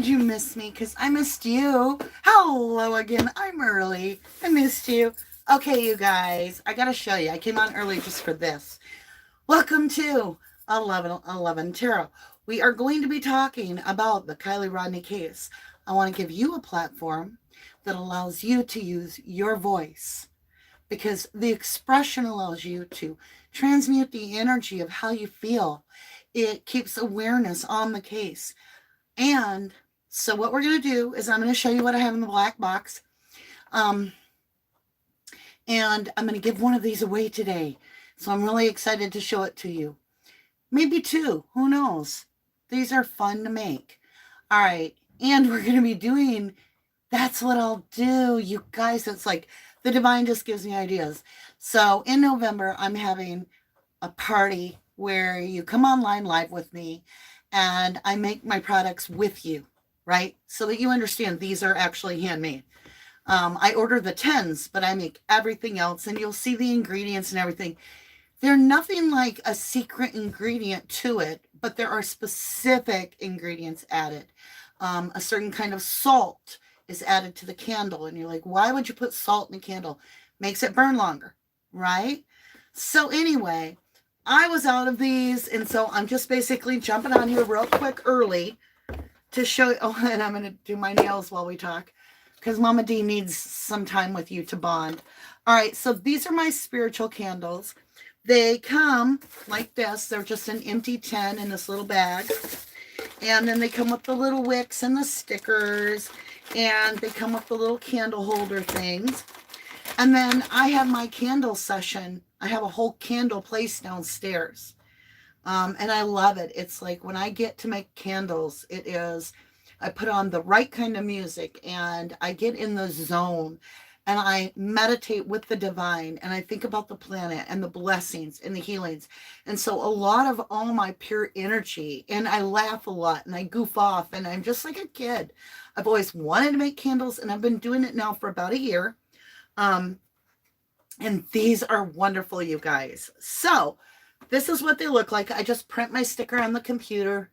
you miss me? Because I missed you. Hello again. I'm early. I missed you. Okay, you guys, I got to show you. I came on early just for this. Welcome to 1111 Tarot. We are going to be talking about the Kiely RODNI case. I want to give you a platform that allows you to use your voice, because the expression allows you to transmute the energy of how you feel. It keeps awareness on the case. And so what we're going to do is I'm going to show you what I have in the black box. And I'm going to give one of these away today. So I'm really excited to show it to you. Maybe two. Who knows? These are fun to make. All right. And we're going to be doing, that's what I'll do. You guys, it's like the divine just gives me ideas. So in November, I'm having a party where you come online live with me and I make my products with you, right? So that you understand these are actually handmade. I order the 10s, but I make everything else, and you'll see the ingredients and everything. They're nothing like a secret ingredient to it, but there are specific ingredients added. A certain kind of salt is added to the candle, and you're like, why would you put salt in a candle? Makes it burn longer, right? So anyway, I was out of these, and so I'm just basically jumping on here real quick early to show you. Oh, and I'm going to do my nails while we talk, because Mama D needs some time with you to bond. All right, so these are my spiritual candles. They come like this. They're just an empty tin in this little bag. And then they come with the little wicks and the stickers. And they come with the little candle holder things. And then I have my candle session. I have a whole candle place downstairs. And I love it. It's like when I get to make candles, it is, I put on the right kind of music and I get in the zone and I meditate with the divine and I think about the planet and the blessings and the healings. And so a lot of all my pure energy, and I laugh a lot and I goof off and I'm just like a kid. I've always wanted to make candles and I've been doing it now for about a year. And these are wonderful, you guys. So this is what they look like. I just print my sticker on the computer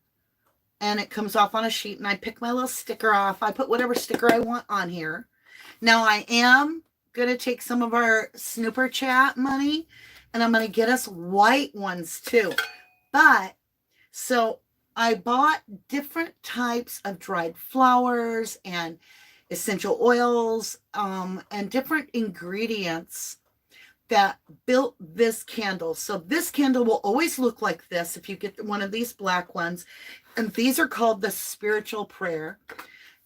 and it comes off on a sheet and I pick my little sticker off. I put whatever sticker I want on here. Now I am going to take some of our snooper chat money and I'm going to get us white ones too. But so I bought different types of dried flowers and essential oils and different ingredients that built this candle. So this candle will always look like this if you get one of these black ones. And these are called the spiritual prayer.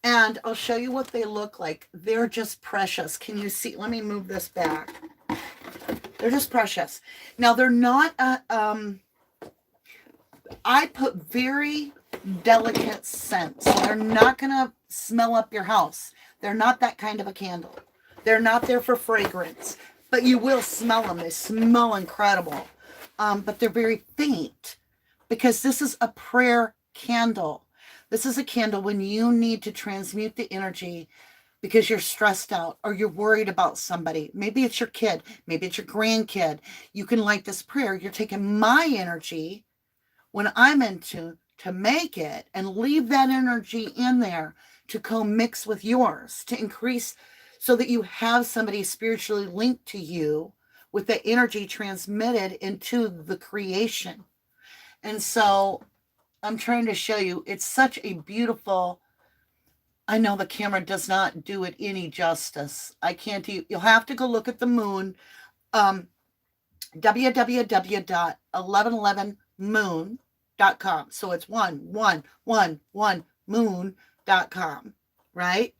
And I'll show you what they look like. They're just precious. Can you see? Let me move this back. They're just precious. Now they're not, I put very delicate scents. So they're not going to smell up your house. They're not that kind of a candle. They're not there for fragrance. But you will smell them. They smell incredible. But they're very faint because this is a prayer candle. This is a candle when you need to transmute the energy because you're stressed out or you're worried about somebody. Maybe it's your kid. Maybe it's your grandkid. You can light this prayer. You're taking my energy when I'm into to make it and leave that energy in there to co-mix with yours to increase so that you have somebody spiritually linked to you with the energy transmitted into the creation. And so I'm trying to show you, it's such a beautiful, I know the camera does not do it any justice. I can't, you'll have to go look at the moon, www.1111moon.com. So it's 1111moon.com, right?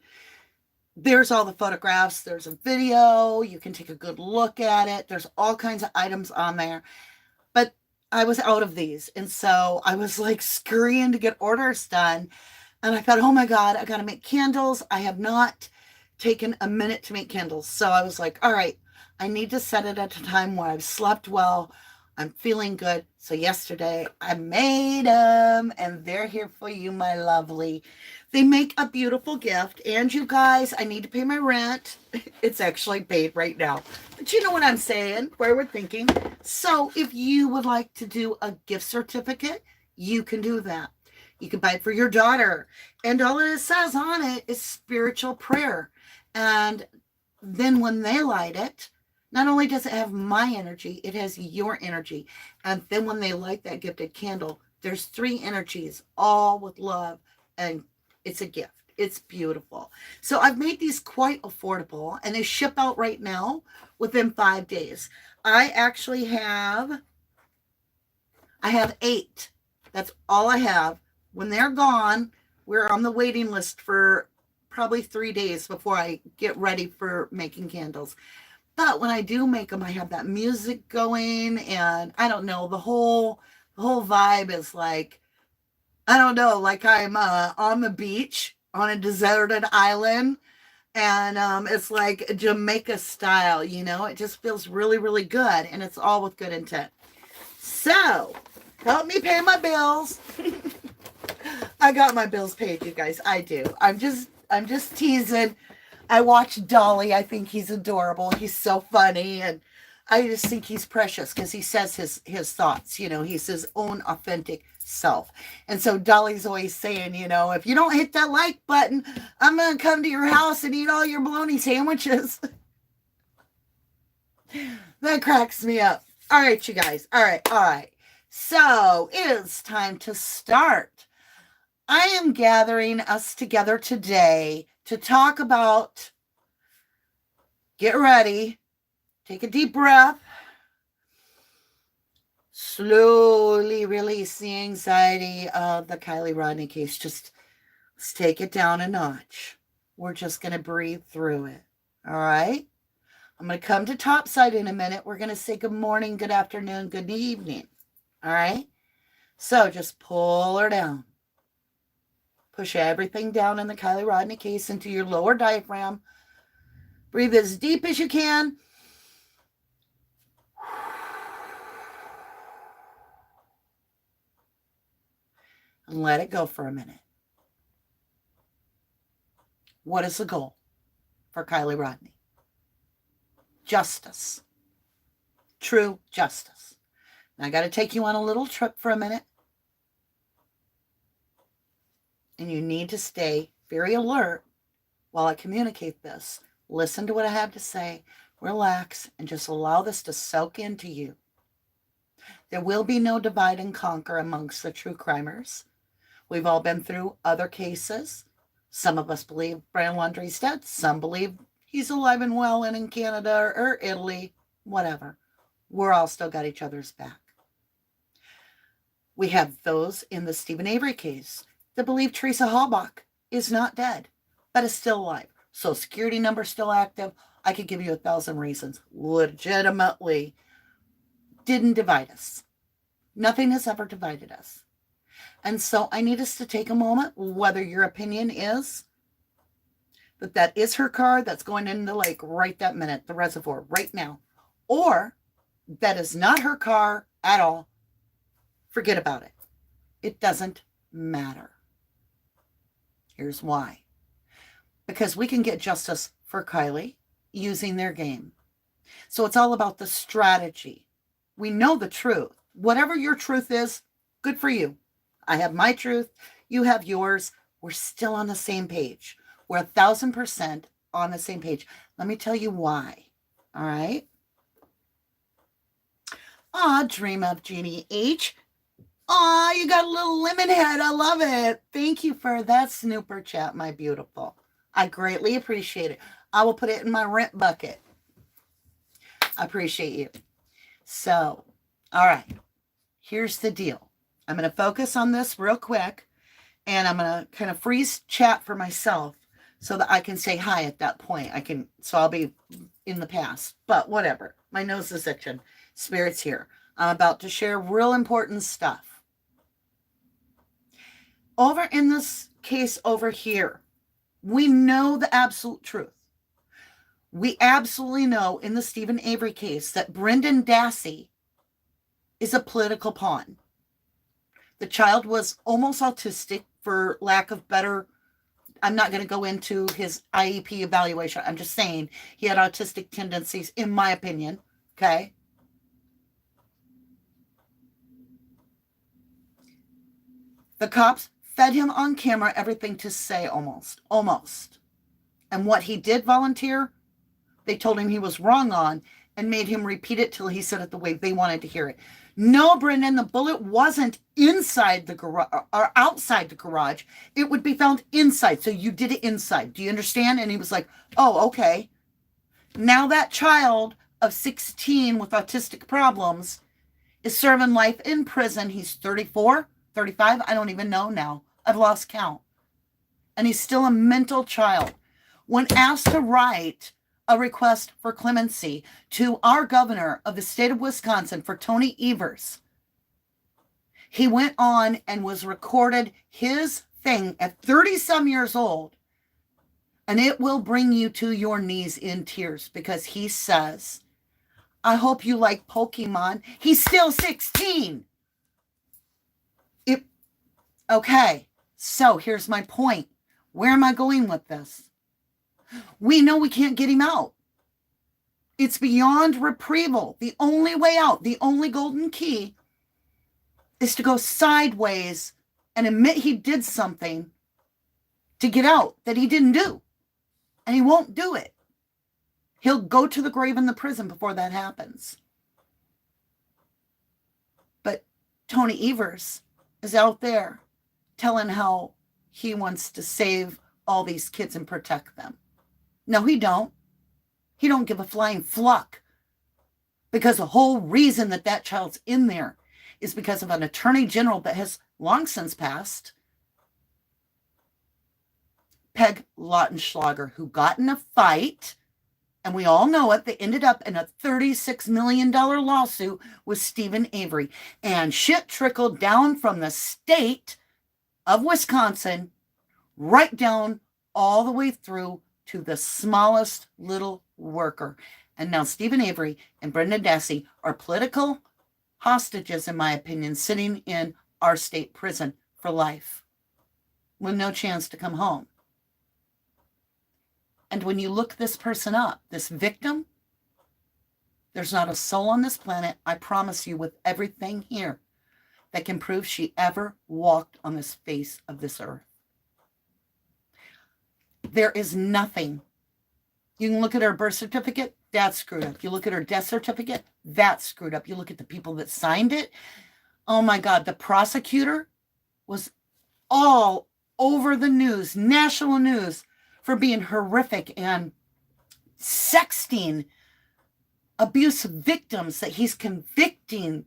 There's all the photographs. There's a video. You can take a good look at it. There's all kinds of items on there. But I was out of these. And so I was like scurrying to get orders done. And I thought, oh my God, I got to make candles. I have not taken a minute to make candles. So I was like, all right, I need to set it at a time where I've slept well. I'm feeling good. So yesterday I made them and they're here for you, my lovely. They make a beautiful gift. And you guys, I need to pay my rent. It's actually paid right now. But you know what I'm saying, where we're thinking. So if you would like to do a gift certificate, you can do that. You can buy it for your daughter. And all it says on it is spiritual prayer. And then when they light it, not only does it have my energy, it has your energy. And then when they light that gifted candle, there's 3 energies, all with love. And it's a gift. It's beautiful. So I've made these quite affordable, and they ship out right now within 5 days. I actually have 8. That's all I have. When they're gone, we're on the waiting list for probably 3 days before I get ready for making candles. But when I do make them, I have that music going, and I don't know, the whole vibe is like, I don't know, like I'm on the beach on a deserted island, and it's like Jamaica style, you know. It just feels really, really good, and it's all with good intent. So help me pay my bills. I got my bills paid, you guys. I do. I'm just teasing. I watch Dolly. I think he's adorable. He's so funny, and I just think he's precious because he says his thoughts. You know, he's his own authentic self. And so Dolly's always saying, you know, if you don't hit that like button, I'm gonna come to your house and eat all your bologna sandwiches. That cracks me up. All right, you guys. All right. So it is time to start. I am gathering us together today to talk about, get ready, take a deep breath, slowly release the anxiety of the Kiely RODNI case. Just let's take it down a notch. We're just going to breathe through it. All right? I'm going to come to topside in a minute. We're going to say good morning, good afternoon, good evening. All right? So just pull her down. Push everything down in the Kiely RODNI case into your lower diaphragm. Breathe as deep as you can. And let it go for a minute. What is the goal for Kiely RODNI? Justice. True justice. Now I got to take you on a little trip for a minute. And you need to stay very alert while I communicate this. Listen to what I have to say, relax, and just allow this to soak into you. There will be no divide and conquer amongst the true crimers. We've all been through other cases. Some of us believe Brian Laundrie's dead. Some believe he's alive and well and in Canada or Italy, whatever. We're all still got each other's back. We have those in the Stephen Avery case that believe Teresa Halbach is not dead, but is still alive. Social Security number still active. I could give you 1,000 reasons. Legitimately didn't divide us. Nothing has ever divided us. And so I need us to take a moment, whether your opinion is that is her car that's going into the lake right that minute, the reservoir right now, or that is not her car at all. Forget about it. It doesn't matter. Here's why. Because we can get justice for Kiely using their game. So it's all about the strategy. We know the truth. Whatever your truth is, good for you. I have my truth. You have yours. We're still on the same page. We're 1,000% on the same page. Let me tell you why. All right? Dream of Jeannie H. You got a little lemon head. I love it. Thank you for that snooper chat, my beautiful. I greatly appreciate it. I will put it in my rent bucket. I appreciate you. So, all right. Here's the deal. I'm going to focus on this real quick, and I'm going to kind of freeze chat for myself so that I can say hi at that point. So I'll be in the past, but whatever. My nose is itching. Spirit's here. I'm about to share real important stuff. Over in this case over here, we know the absolute truth. We absolutely know in the Stephen Avery case that Brendan Dassey is a political pawn. The child was almost autistic, for lack of better. I'm not going to go into his IEP evaluation. I'm just saying he had autistic tendencies, in my opinion. Okay. The cops fed him on camera everything to say almost. And what he did volunteer, they told him he was wrong on and made him repeat it till he said it the way they wanted to hear it. No, Brendan, the bullet wasn't inside the garage or outside the garage. It would be found inside. So you did it inside. Do you understand? And he was like, oh, okay. Now that child of 16 with autistic problems is serving life in prison. He's 34, 35. I don't even know now. I've lost count. And he's still a mental child. When asked to write a request for clemency to our governor of the state of Wisconsin for Tony Evers, he went on and was recorded his thing at 30-some years old. And it will bring you to your knees in tears because he says, I hope you like Pokemon. He's still 16. Okay, so here's my point. Where am I going with this? We know we can't get him out. It's beyond retrieval. The only way out, the only golden key is to go sideways and admit he did something to get out that he didn't do. And he won't do it. He'll go to the grave in the prison before that happens. But Tony Evers is out there telling how he wants to save all these kids and protect them. No, he don't. He don't give a flying fluck. Because the whole reason that that child's in there is because of an attorney general that has long since passed, Peg Lautenschlager, who got in a fight, and we all know it, they ended up in a $36 million lawsuit with Stephen Avery. And shit trickled down from the state of Wisconsin right down all the way through to the smallest little worker. And now Stephen Avery and Brenda Dassey are political hostages, in my opinion, sitting in our state prison for life with no chance to come home. And when you look this person up, this victim, there's not a soul on this planet, I promise you, with everything here, that can prove she ever walked on this face of this earth. There is nothing. You can look at her birth certificate, that's screwed up. You look at her death certificate, that's screwed up. You look at the people that signed it. Oh my God, the prosecutor was all over the news, national news, for being horrific and sexting abuse victims that he's convicting.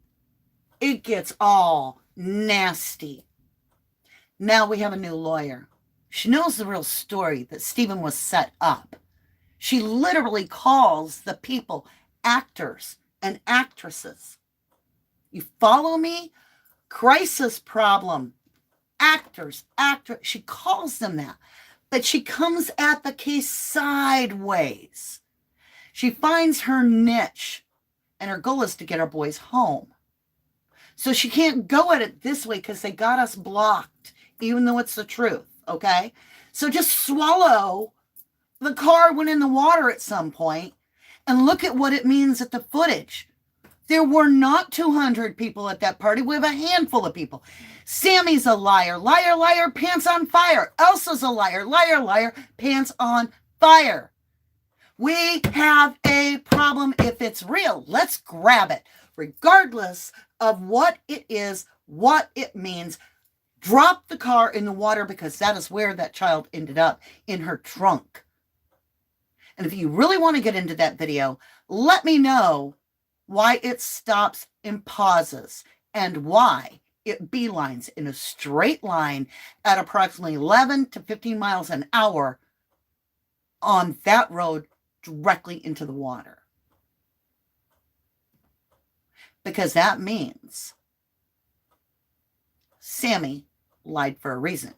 It gets all nasty. Now we have a new lawyer. She knows the real story, that Stephen was set up. She literally calls the people actors and actresses. You follow me? Crisis problem. Actors, actor. She calls them that. But she comes at the case sideways. She finds her niche, and her goal is to get our boys home. So she can't go at it this way because they got us blocked, even though it's the truth, okay? So just swallow the car went in the water at some point and look at what it means at the footage. There were not 200 people at that party. We have a handful of people. Sammy's a liar. Liar, liar, pants on fire. Elsa's a liar. Liar, liar, pants on fire. We have a problem if it's real. Let's grab it. Regardless of what it is, what it means, drop the car in the water because that is where that child ended up, in her trunk. And if you really want to get into that video, let me know why it stops and pauses and why it beelines in a straight line at approximately 11 to 15 miles an hour on that road directly into the water. Because that means Sammy lied for a reason.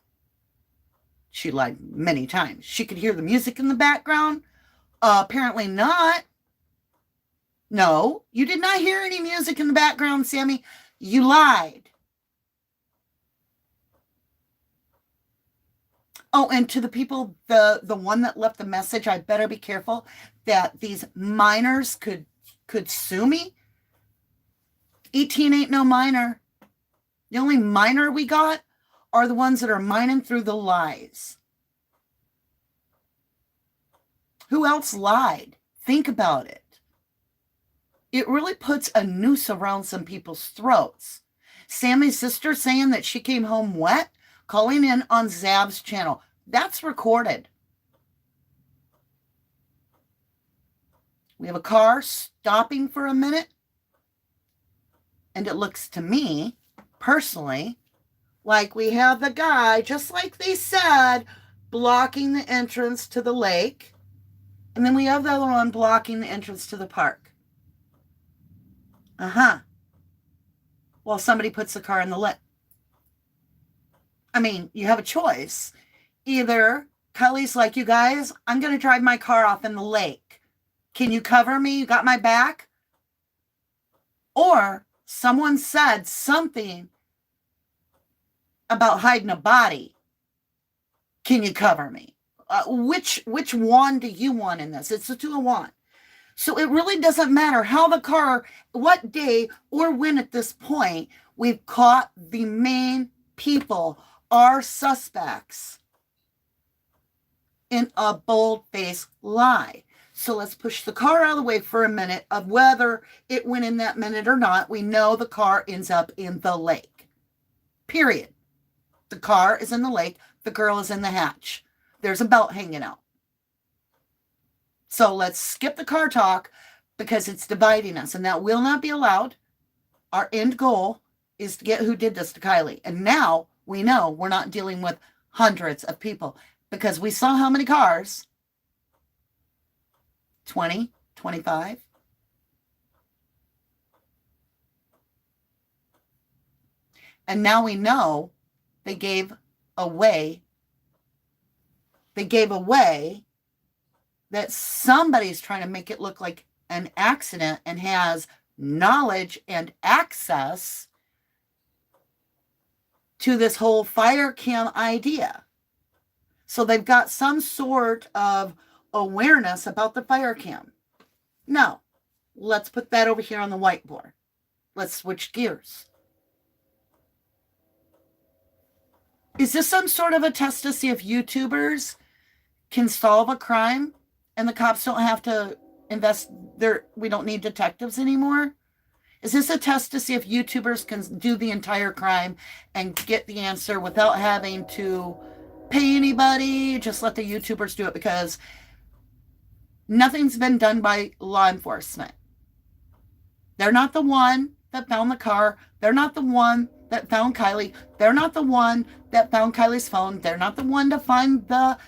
She lied many times. She could hear the music in the background. Apparently not. No, you did not hear any music in the background, Sammy. You lied. Oh, and to the people, the one that left the message, I better be careful that these minors could sue me. 18 ain't no minor. The only minor we got are the ones that are mining through the lies. Who else lied? Think about it. It really puts a noose around some people's throats. Sammy's sister saying that she came home wet, calling in on Zab's channel. That's recorded. We have a car stopping for a minute. And it looks to me, personally, like we have the guy, just like they said, blocking the entrance to the lake. And then we have the other one blocking the entrance to the park. Well, somebody puts the car in the lake. I mean, you have a choice. Either Kiely's like, you guys, I'm going to drive my car off in the lake. Can you cover me? You got my back? Or someone said something about hiding a body. Can you cover me? Which one do you want in this? It's a 2-1. So it really doesn't matter how the car, what day or when at this point, we've caught the main people, our suspects, in a bold-faced lie. So let's push the car out of the way for a minute of whether it went in that minute or not. We know the car ends up in the lake. Period. The car is in the lake. The girl is in the hatch. There's a belt hanging out. So let's skip the car talk because it's dividing us, and that will not be allowed. Our end goal is to get who did this to Kiely. And now we know we're not dealing with hundreds of people because we saw how many cars. 20, 25. And now we know they gave away that somebody's trying to make it look like an accident and has knowledge and access to this whole fire cam idea. So they've got some sort of awareness about the fire cam. No, let's put that over here on the whiteboard. Let's switch gears. Is this some sort of a test to see if YouTubers can solve a crime and the cops don't have to invest we don't need detectives anymore? Is this a test to see if YouTubers can do the entire crime and get the answer without having to pay anybody? Just let the YouTubers do it because nothing's been done by law enforcement. They're not the one that found the car. They're not the one that found Kiely. They're not the one that found Kiely's phone. They're not the one to find the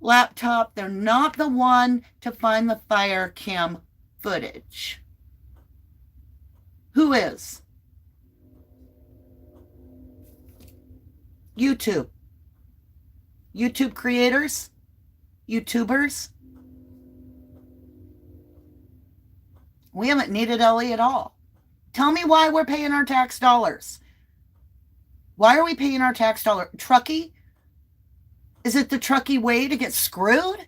laptop. They're not the one to find the fire cam footage. Who is? YouTube. YouTube creators? YouTubers? We haven't needed Ellie at all. Tell me why we're paying our tax dollars. Why are we paying our tax dollar? Truckee? Is it the Truckee way to get screwed?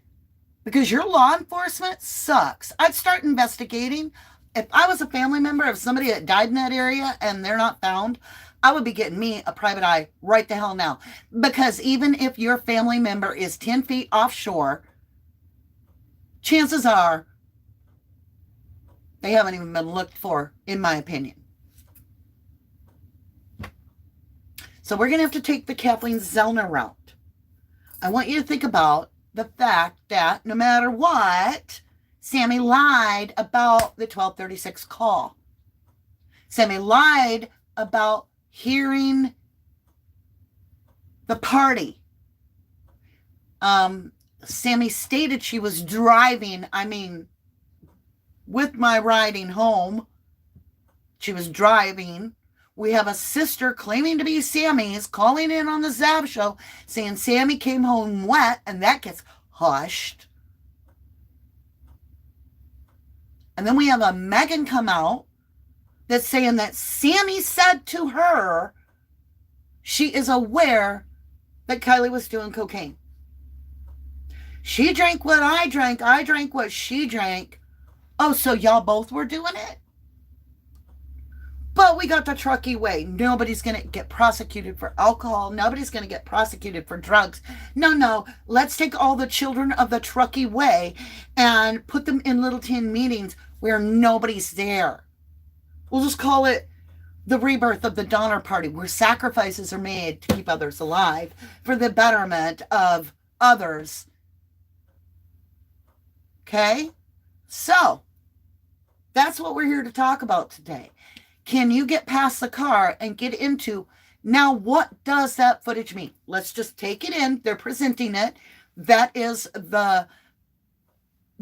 Because your law enforcement sucks. I'd start investigating. If I was a family member of somebody that died in that area and they're not found, I would be getting me a private eye right the hell now. Because even if your family member is 10 feet offshore, chances are they haven't even been looked for, in my opinion. So we're going to have to take the Kathleen Zellner route. I want you to think about the fact that no matter what, Sammy lied about the 1236 call. Sammy lied about hearing the party. Sammy stated she was driving, with my riding home. She was driving. We have a sister claiming to be Sammy's calling in on the Zab show saying Sammy came home wet, and that gets hushed. And then we have a Megan come out that's saying that Sammy said to her she is aware that Kiely was doing cocaine. She drank what I drank what she drank. Oh, so y'all both were doing it? But we got the Truckee way. Nobody's going to get prosecuted for alcohol. Nobody's going to get prosecuted for drugs. No. Let's take all the children of the Truckee way and put them in little tin meetings where nobody's there. We'll just call it the rebirth of the Donner Party, where sacrifices are made to keep others alive for the betterment of others. Okay? So, that's what we're here to talk about today. Can you get past the car and get into, now what does that footage mean? Let's just take it in. They're presenting it. That is the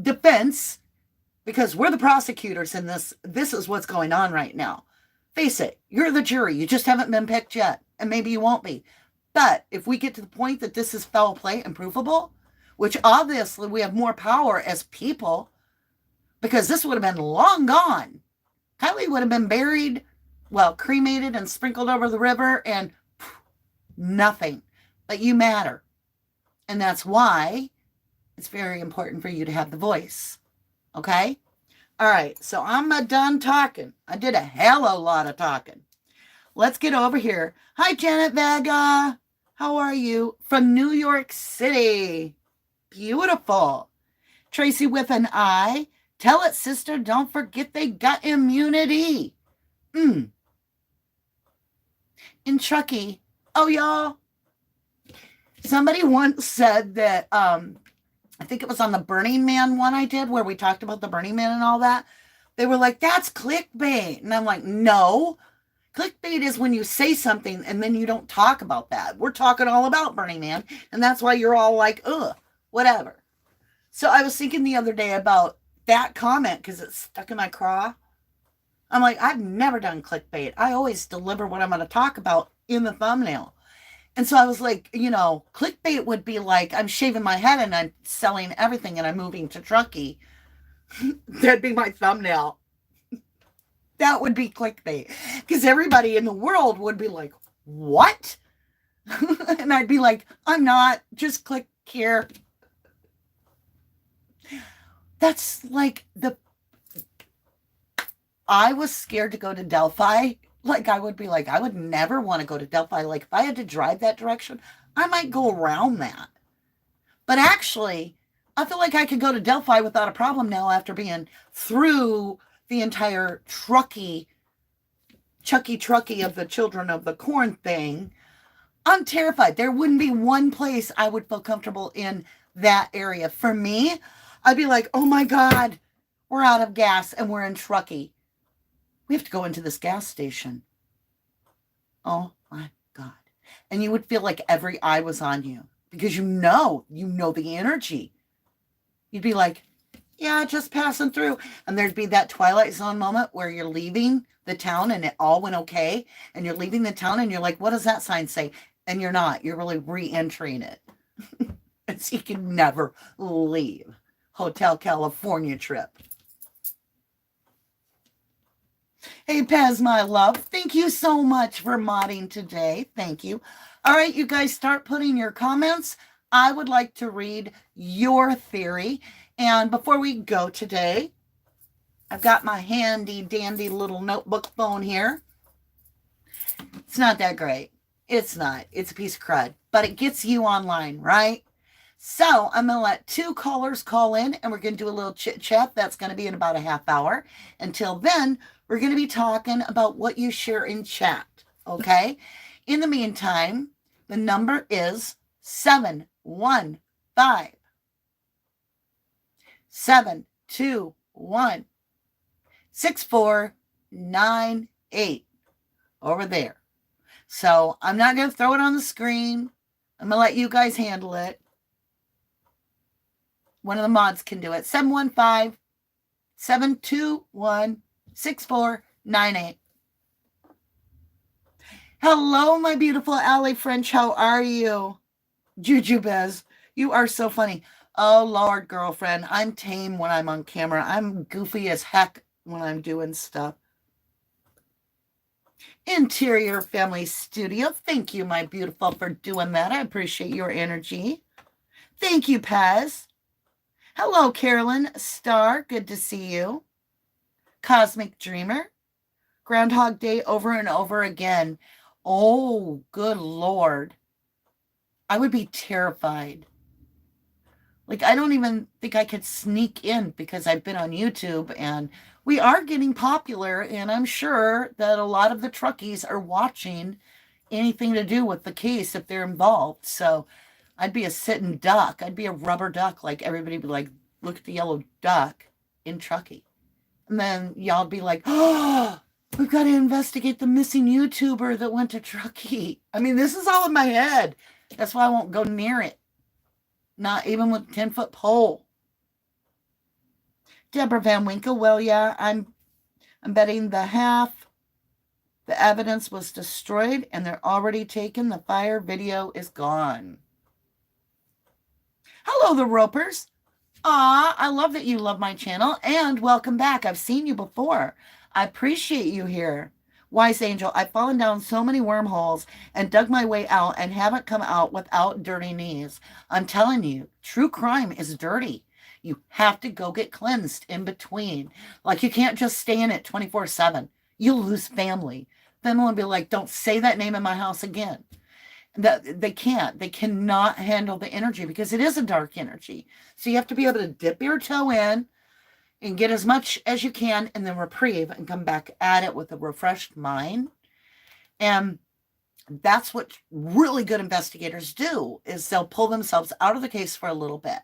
defense, because we're the prosecutors in this. This is what's going on right now. Face it, you're the jury. You just haven't been picked yet, and maybe you won't be. But if we get to the point that this is foul play and provable, which obviously we have more power as people, because this would have been long gone. Kiely would have been buried, well, cremated and sprinkled over the river, and nothing. But you matter. And that's why it's very important for you to have the voice. Okay? All right, so I'm done talking. I did a hell of a lot of talking. Let's get over here. Hi, Janet Vega. How are you? From New York City. Beautiful. Tracy with an I. Tell it, sister. Don't forget they got immunity. In Truckee. Oh, y'all. Somebody once said that, I think it was on the Burning Man one I did, where we talked about the Burning Man and all that. They were like, that's clickbait. And I'm like, no. Clickbait is when you say something and then you don't talk about that. We're talking all about Burning Man. And that's why you're all like, ugh, whatever. So I was thinking the other day about that comment because it's stuck in my craw. I'm like, I've never done clickbait. I always deliver what I'm going to talk about in the thumbnail. And so I was like, clickbait would be like, I'm shaving my head and I'm selling everything and I'm moving to Truckee. That'd be my thumbnail. That would be clickbait. Because everybody in the world would be like, what? And I'd be like, I'm not. Just click here. That's like I was scared to go to Delphi. Like, I would be like, I would never want to go to Delphi. Like, if I had to drive that direction, I might go around that. But actually, I feel like I could go to Delphi without a problem now after being through the entire Truckee of the Children of the Corn thing. I'm terrified. There wouldn't be one place I would feel comfortable in that area. For me, I'd be like, oh my God, we're out of gas and we're in Truckee. We have to go into this gas station. Oh my God. And you would feel like every eye was on you because you know the energy. You'd be like, yeah, just passing through. And there'd be that Twilight Zone moment where you're leaving the town and it all went okay. And you're leaving the town and you're like, what does that sign say? And you're not. You're really re-entering it. And so you can never leave. Hotel California trip. Hey, Pez, my love. Thank you so much for modding today. Thank you. All right, you guys start putting your comments. I would like to read your theory. And before we go today, I've got my handy dandy little notebook phone here. It's not that great. It's not. It's a piece of crud. But it gets you online, right? So I'm going to let 2 callers call in and we're going to do a little chit chat. That's going to be in about a half hour. Until then, we're going to be talking about what you share in chat. Okay? In the meantime, the number is 715 721 6498 over there. So I'm not going to throw it on the screen. I'm going to let you guys handle it. One of the mods can do it. 715 721 6498. Hello, my beautiful Allie French. How are you? Juju Bez, you are so funny. Oh, Lord, girlfriend. I'm tame when I'm on camera. I'm goofy as heck when I'm doing stuff. Interior Family Studio. Thank you, my beautiful, for doing that. I appreciate your energy. Thank you, Paz. Hello, Carolyn Star. Good to see you. Cosmic Dreamer. Groundhog Day over and over again. Oh, good Lord. I would be terrified. Like, I don't even think I could sneak in because I've been on YouTube and we are getting popular. And I'm sure that a lot of the Truckies are watching anything to do with the case if they're involved. So I'd be a sitting duck. I'd be a rubber duck. Like, everybody would be like, look at the yellow duck in Truckee. And then y'all be like, oh, we've got to investigate the missing YouTuber that went to Truckee. I mean, this is all in my head. That's why I won't go near it. Not even with a 10-foot pole. Deborah Van Winkle, well, yeah, I'm betting the half the evidence was destroyed and they're already taken. The fire video is gone. Hello, the Ropers. I love that you love my channel and welcome back. I've seen you before. I appreciate you here. Wise Angel, I've fallen down so many wormholes and dug my way out and haven't come out without dirty knees. I'm telling you, true crime is dirty. You have to go get cleansed in between. Like, you can't just stay in it 24/7. You'll lose family. Then we'll be like, don't say that name in my house again. That they cannot handle the energy because it is a dark energy. So you have to be able to dip your toe in and get as much as you can and then reprieve and come back at it with a refreshed mind. And that's what really good investigators do, is they'll pull themselves out of the case for a little bit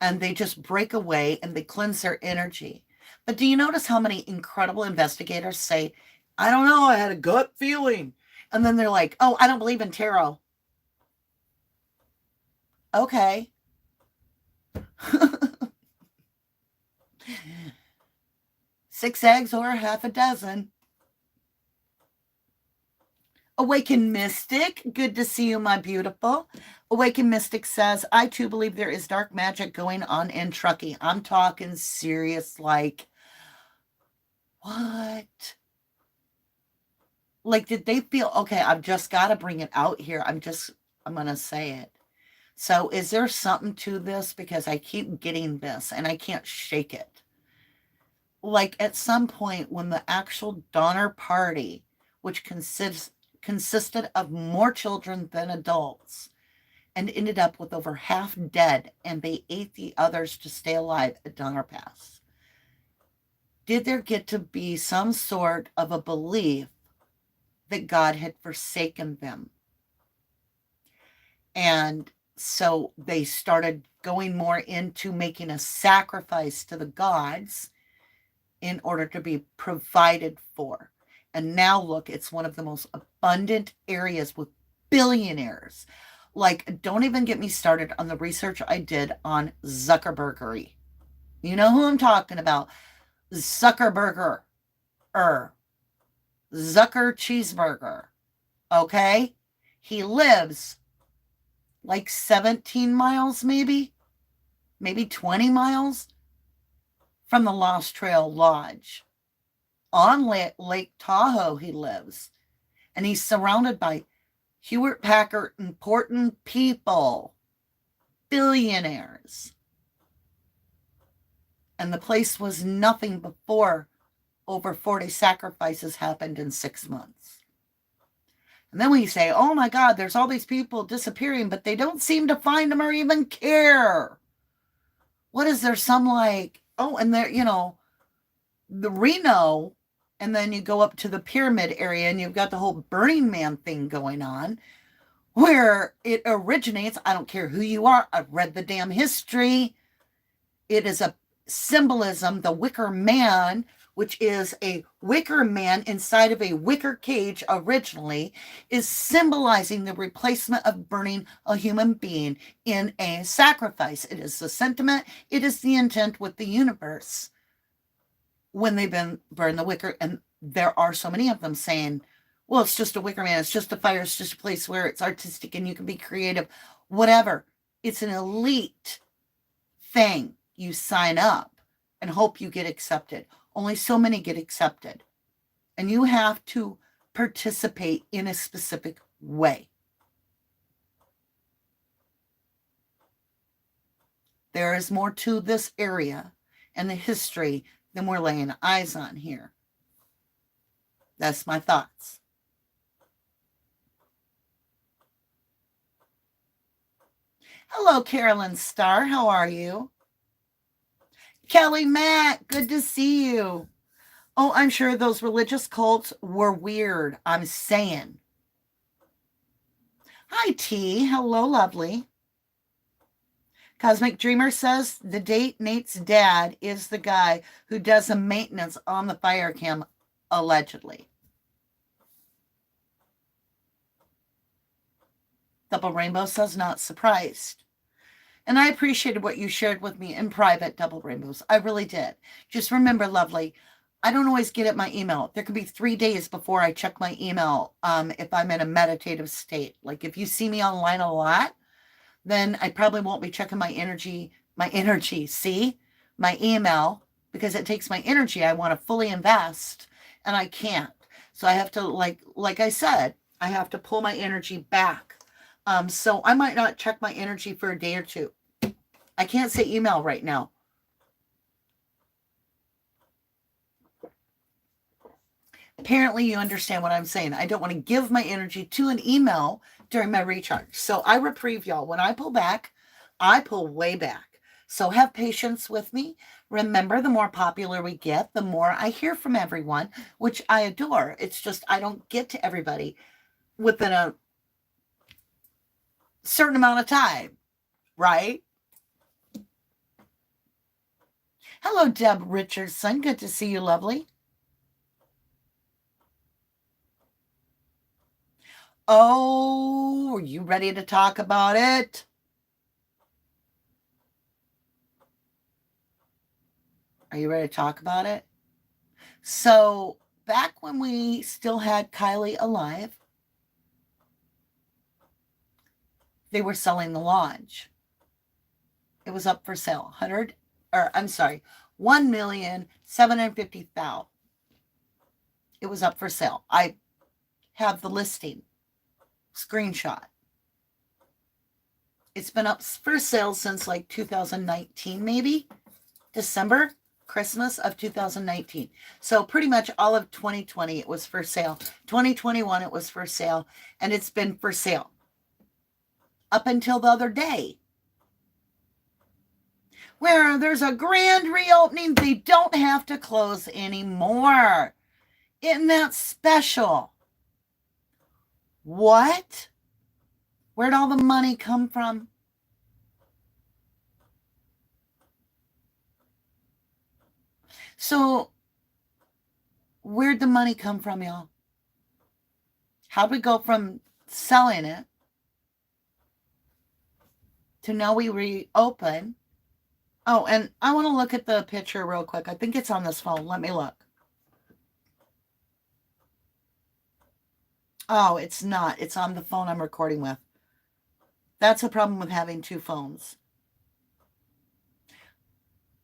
and they just break away and they cleanse their energy. But do you notice how many incredible investigators say, I don't know, I had a gut feeling. And then they're like, oh, I don't believe in tarot. Okay. 6 eggs or half a dozen. Awakened Mystic, good to see you, my beautiful. Awakened Mystic says, I too believe there is dark magic going on in Truckee. I'm talking serious, like, what? Like, did they feel, okay, I've just got to bring it out here. I'm going to say it. So is there something to this? Because I keep getting this and I can't shake it. Like, at some point when the actual Donner Party, which consisted of more children than adults and ended up with over half dead, and they ate the others to stay alive at Donner Pass, did there get to be some sort of a belief that God had forsaken them? And so they started going more into making a sacrifice to the gods in order to be provided for. And now look, it's one of the most abundant areas with billionaires. Like, don't even get me started on the research I did on Zuckerbergery. You know who I'm talking about. Zucker Cheeseburger. Okay? He lives like 17 miles, maybe 20 miles from the Lost Trail Lodge. On Lake Tahoe he lives. And he's surrounded by Hewlett Packard important people, billionaires. And the place was nothing before over 40 sacrifices happened in 6 months. And then we say, oh my God, there's all these people disappearing, but they don't seem to find them or even care. What is there? Some like, oh, and there, you know, the Reno, and then you go up to the pyramid area and you've got the whole Burning Man thing going on where it originates. I don't care who you are. I've read the damn history. It is a symbolism, the wicker man, which is a wicker man inside of a wicker cage originally, is symbolizing the replacement of burning a human being in a sacrifice. It is the sentiment, it is the intent with the universe when they've been burned the wicker. And there are so many of them saying, well, it's just a wicker man, it's just a fire, it's just a place where it's artistic and you can be creative, whatever. It's an elite thing. You sign up and hope you get accepted. Only so many get accepted. And you have to participate in a specific way. There is more to this area and the history than we're laying eyes on here. That's my thoughts. Hello, Carolyn Starr. How are you? Kelly Matt, good to see you. Oh, I'm sure those religious cults were weird. I'm saying. Hi, T. Hello, lovely. Cosmic Dreamer says the date Nate's dad is the guy who does the maintenance on the fire cam, allegedly. Double Rainbow says not surprised. And I appreciated what you shared with me in private, Double Rainbows. I really did. Just remember, lovely, I don't always get at my email. There could be 3 days before I check my email if I'm in a meditative state. Like if you see me online a lot, then I probably won't be checking my email, because it takes my energy. I want to fully invest and I can't. So I have to, like I said, I have to pull my energy back. So I might not check my energy for a day or two. I can't say email right now. Apparently you understand what I'm saying. I don't want to give my energy to an email during my recharge. So I reprieve y'all. When I pull back, I pull way back. So have patience with me. Remember, the more popular we get, the more I hear from everyone, which I adore. It's just I don't get to everybody within a certain amount of time, right? Hello, Deb Richardson. Good to see you, lovely. Oh, are you ready to talk about it? Are you ready to talk about it? So back when we still had Kiely alive, they were selling the lodge. It was up for sale. 1,750,000. It was up for sale. I have the listing screenshot. It's been up for sale since like 2019, maybe December, Christmas of 2019. So pretty much all of 2020, it was for sale. 2021, it was for sale, and it's been for sale up until the other day, where there's a grand reopening. They don't have to close anymore. Isn't that special? What? Where'd all the money come from? So where'd the money come from, y'all? How'd we go from selling it to now we reopen? Oh, and I want to look at the picture real quick. I think it's on this phone. Let me look. Oh, it's not. It's on the phone I'm recording with. That's a problem with having two phones.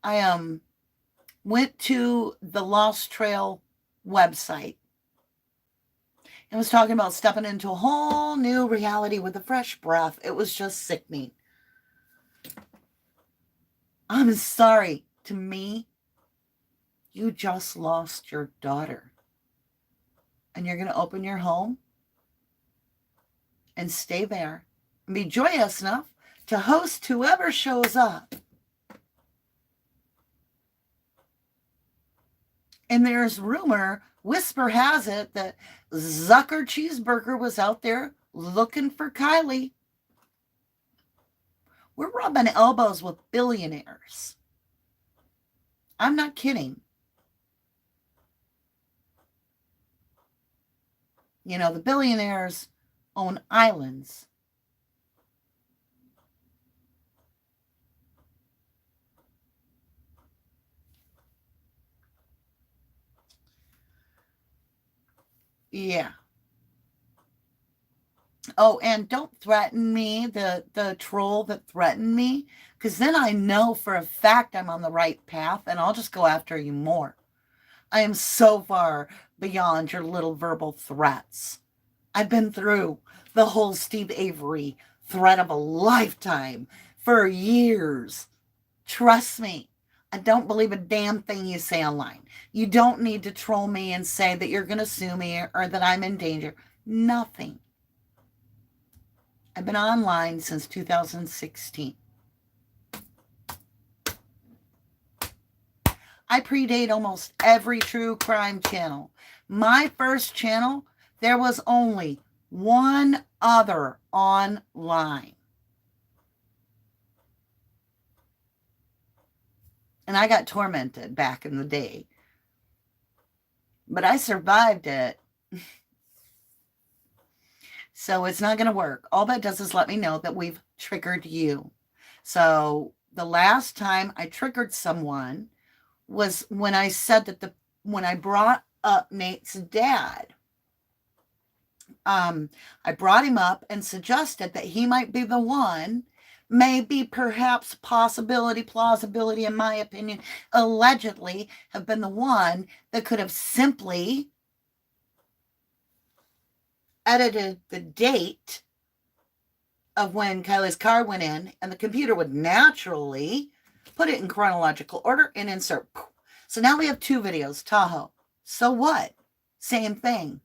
I went to the Lost Trail website and was talking about stepping into a whole new reality with a fresh breath. It was just sickening. I'm sorry. To me, you just lost your daughter. And you're going to open your home and stay there and be joyous enough to host whoever shows up. And there's whisper has it, that Zucker Cheeseburger was out there looking for Kiely. We're rubbing elbows with billionaires. I'm not kidding. You know, the billionaires own islands. Yeah. Oh, and don't threaten me, the troll that threatened me, because then I know for a fact I'm on the right path and I'll just go after you more. I am so far beyond your little verbal threats. I've been through the whole Steve Avery threat of a lifetime for years. Trust me, I don't believe a damn thing you say online. You don't need to troll me and say that you're going to sue me or that I'm in danger. Nothing. I've been online since 2016. I predate almost every true crime channel. My first channel, there was only one other online. And I got tormented back in the day. But I survived it. So it's not going to work. All that does is let me know that we've triggered you. So the last time I triggered someone was when I said that when I brought up Nate's dad. I brought him up and suggested that he might be the one, maybe, perhaps, possibility, plausibility, in my opinion, allegedly have been the one that could have simply edited the date of when Kiely's car went in, and the computer would naturally put it in chronological order and insert. So now we have 2 videos, Tahoe. So what? Same thing.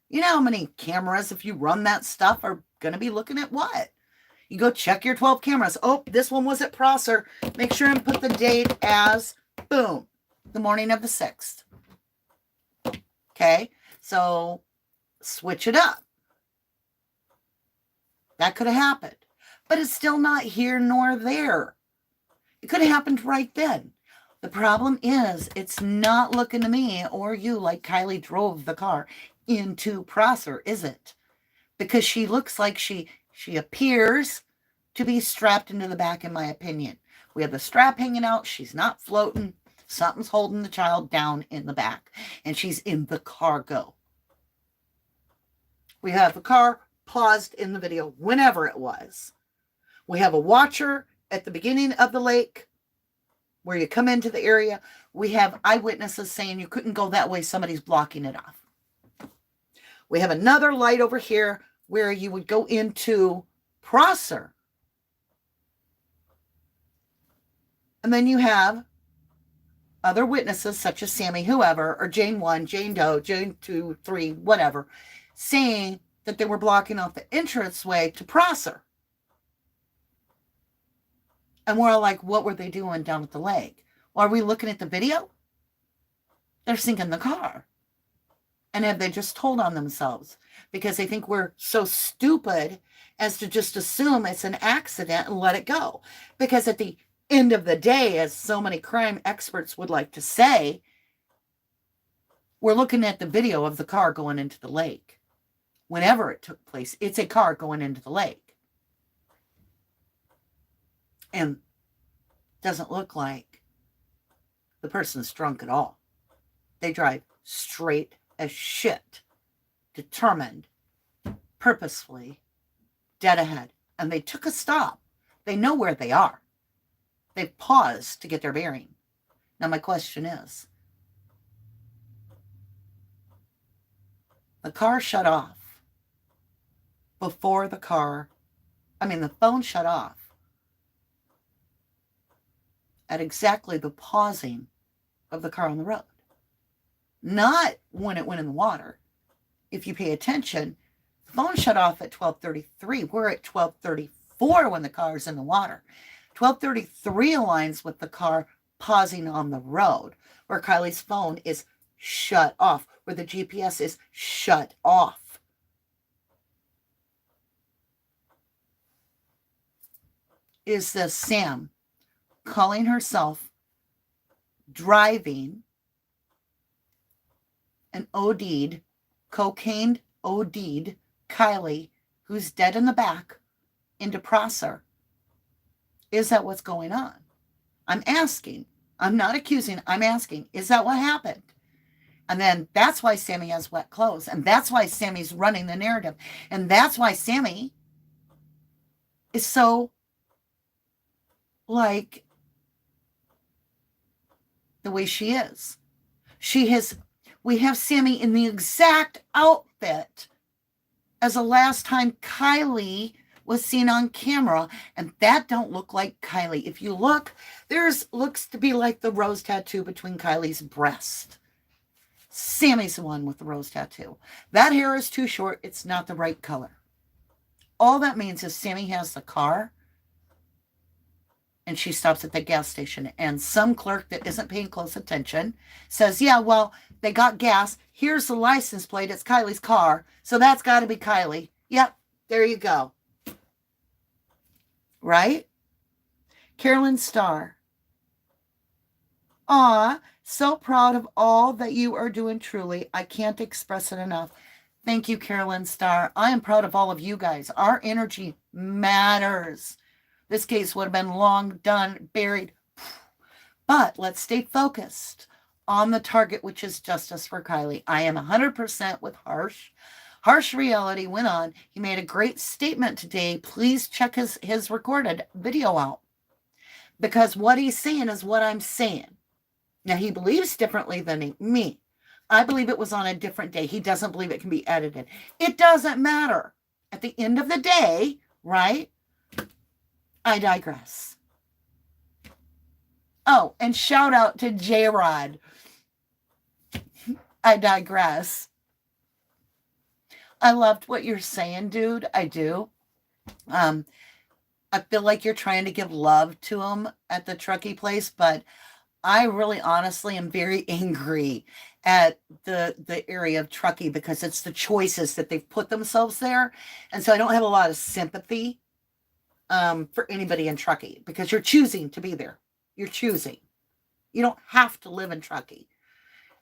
You know how many cameras, if you run that stuff, are going to be looking at what? You go check your 12 cameras. Oh, this one was at Prosser. Make sure and put the date as, boom, the morning of the 6th. Okay, so switch it up. That could have happened. But it's still not here nor there. It could have happened right then. The problem is it's not looking to me or you like Kiely drove the car into Prosser, is it? Because she looks like she appears to be strapped into the back, in my opinion. We have the strap hanging out. She's not floating. Something's holding the child down in the back. And she's in the cargo. We have the car paused in the video, whenever it was. We have a watcher at the beginning of the lake where you come into the area. We have eyewitnesses saying you couldn't go that way. Somebody's blocking it off. We have another light over here where you would go into Prosser. And then you have other witnesses such as Sammy, whoever, or Jane 1, Jane Doe, Jane 2, 3, whatever, saying that they were blocking off the entranceway to Prosser. And we're all like, what were they doing down at the lake? Well, are we looking at the video? They're sinking the car. And have they just told on themselves? Because they think we're so stupid as to just assume it's an accident and let it go. Because at the end of the day, as so many crime experts would like to say, we're looking at the video of the car going into the lake. Whenever it took place, it's a car going into the lake. And doesn't look like the person's drunk at all. They drive straight as shit, determined, purposefully, dead ahead. And they took a stop. They know where they are. They've paused to get their bearing. Now my question is, the car shut off before the phone shut off at exactly the pausing of the car on the road. Not when it went in the water. If you pay attention, the phone shut off at 12:33. We're at 12:34 when the car's in the water. 12:33 aligns with the car pausing on the road, where Kiely's phone is shut off, where the GPS is shut off. Is this Sam calling herself driving an OD'd, cocaine OD'd Kiely, who's dead in the back, into Prosser? Is that what's going on? I'm asking. I'm not accusing. I'm asking. Is that what happened? And then that's why Sammy has wet clothes. And that's why Sammy's running the narrative. And that's why Sammy is so like the way she is. We have Sammy in the exact outfit as the last time Kiely was seen on camera, and that don't look like Kiely. If you look, looks to be like the rose tattoo between Kylie's breast. Sammy's the one with the rose tattoo. That hair is too short. It's not the right color. All that means is Sammy has the car and she stops at the gas station, and some clerk that isn't paying close attention says, yeah, well, they got gas. Here's the license plate. It's Kylie's car. So that's got to be Kiely. Yep, there you go. Right? Carolyn Starr. Aw, so proud of all that you are doing, truly. I can't express it enough. Thank you, Carolyn Starr. I am proud of all of you guys. Our energy matters. This case would have been long done, buried. But let's stay focused on the target, which is justice for Kiely. I am 100% with Harsh. Harsh Reality went on. He made a great statement today. Please check his recorded video out, because what he's saying is what I'm saying. Now, he believes differently than me. I believe it was on a different day. He doesn't believe it can be edited. It doesn't matter. At the end of the day, right? I digress. Oh, and shout out to J-Rod. I digress. I loved what you're saying, dude. I do. I feel like you're trying to give love to him at the Truckee place, but I really honestly am very angry at the area of Truckee because it's the choices that they've put themselves there. And so I don't have a lot of sympathy for anybody in Truckee, because you're choosing to be there. You're choosing. You don't have to live in Truckee.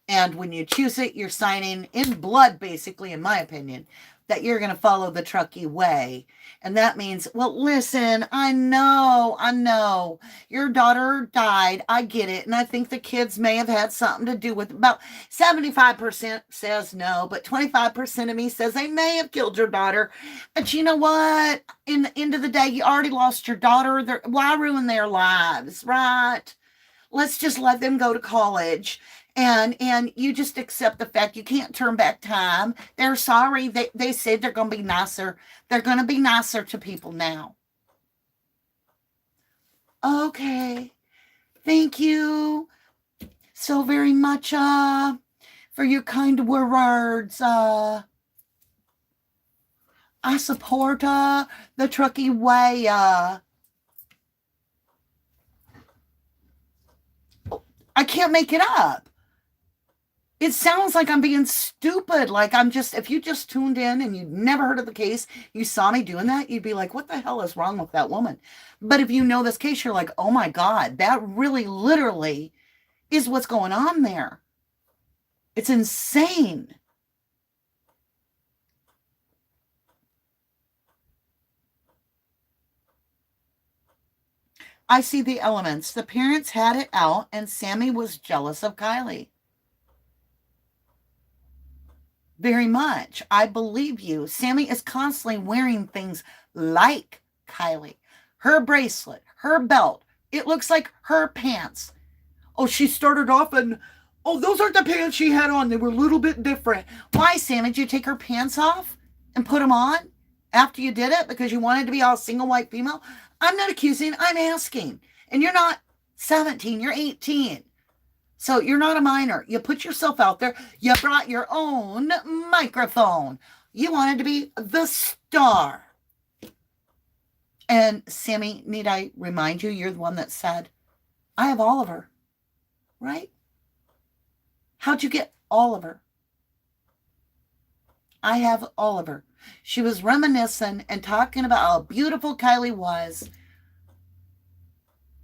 And when you choose it, you're signing in blood, basically, in my opinion, that you're going to follow the Truckee way. And that means, well, listen, I know. Your daughter died. I get it. And I think the kids may have had something to do with it. About 75% says no, but 25% of me says they may have killed your daughter. But you know what? In the end of the day, you already lost your daughter. Why ruin their lives, right? Let's just let them go to college. And you just accept the fact you can't turn back time. They're sorry. They said they're going to be nicer. They're going to be nicer to people now. Okay. Thank you so very much for your kind words. I support the Truckee way. I can't make it up. It sounds like I'm being stupid. Like if you just tuned in and you'd never heard of the case, you saw me doing that, you'd be like, what the hell is wrong with that woman? But if you know this case, you're like, oh my God, that really literally is what's going on there. It's insane. I see the elements. The parents had it out and Sammy was jealous of Kiely. Very much. I believe you. Sammy is constantly wearing things like Kiely. Her bracelet, her belt. It looks like her pants. Oh, she started off and, oh, those aren't the pants she had on. They were a little bit different. Why, Sammy? Did you take her pants off and put them on after you did it because you wanted to be all single white female? I'm not accusing. I'm asking. And you're not 17. You're 18. So you're not a minor. You put yourself out there. You brought your own microphone. You wanted to be the star. And Sammy, need I remind you, you're the one that said, I have Oliver, right? How'd you get Oliver? I have Oliver. She was reminiscing and talking about how beautiful Kiely was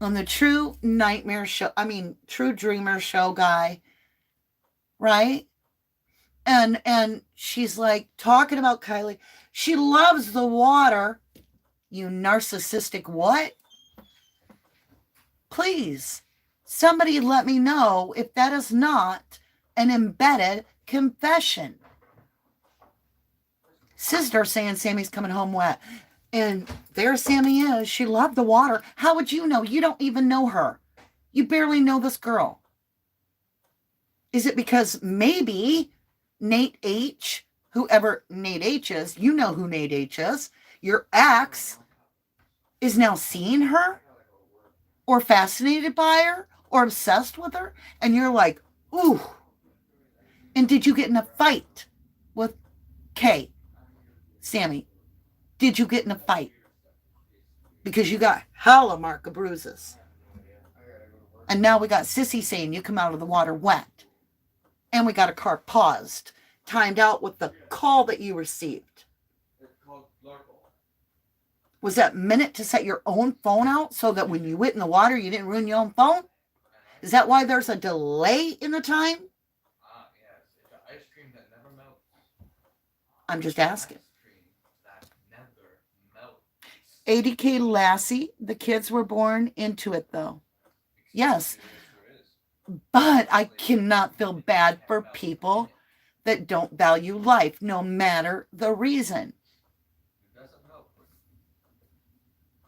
on the True Nightmare show. True Dreamer show guy, right? And she's like talking about Kiely. She loves the water. You narcissistic what? Please, somebody let me know if that is not an embedded confession. Sister saying Sammy's coming home wet. And there Sammy is. She loved the water. How would you know? You don't even know her. You barely know this girl. Is it because maybe Nate H., whoever Nate H. is, you know who Nate H. is. Your ex is now seeing her or fascinated by her or obsessed with her, and you're like, ooh. And did you get in a fight with Kay? Sammy, did you get in a fight? Because you got hella mark of bruises. And now we got Sissy saying you come out of the water wet. And we got a car paused, timed out with the call that you received. Was that minute to set your own phone out so that when you went in the water, you didn't ruin your own phone? Is that why there's a delay in the time? Yes. It's an ice cream that never melts. I'm just asking. 80K Lassie, the kids were born into it though. Yes. But I cannot feel bad for people that don't value life, no matter the reason. It doesn't help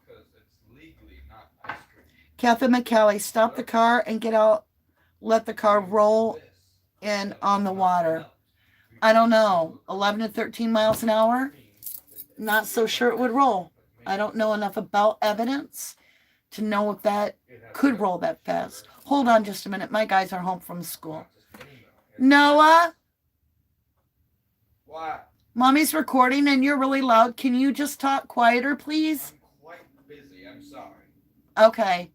because it's legally not ice cream. Kathy McCallie, stop the car and get out. Let the car roll in on the water. I don't know. 11 to 13 miles an hour? Not so sure it would roll. I don't know enough about evidence to know if that could roll that fast. Hold on just a minute. My guys are home from school. Noah? What? Mommy's recording and you're really loud. Can you just talk quieter, please? I'm quite busy. I'm sorry. Okay.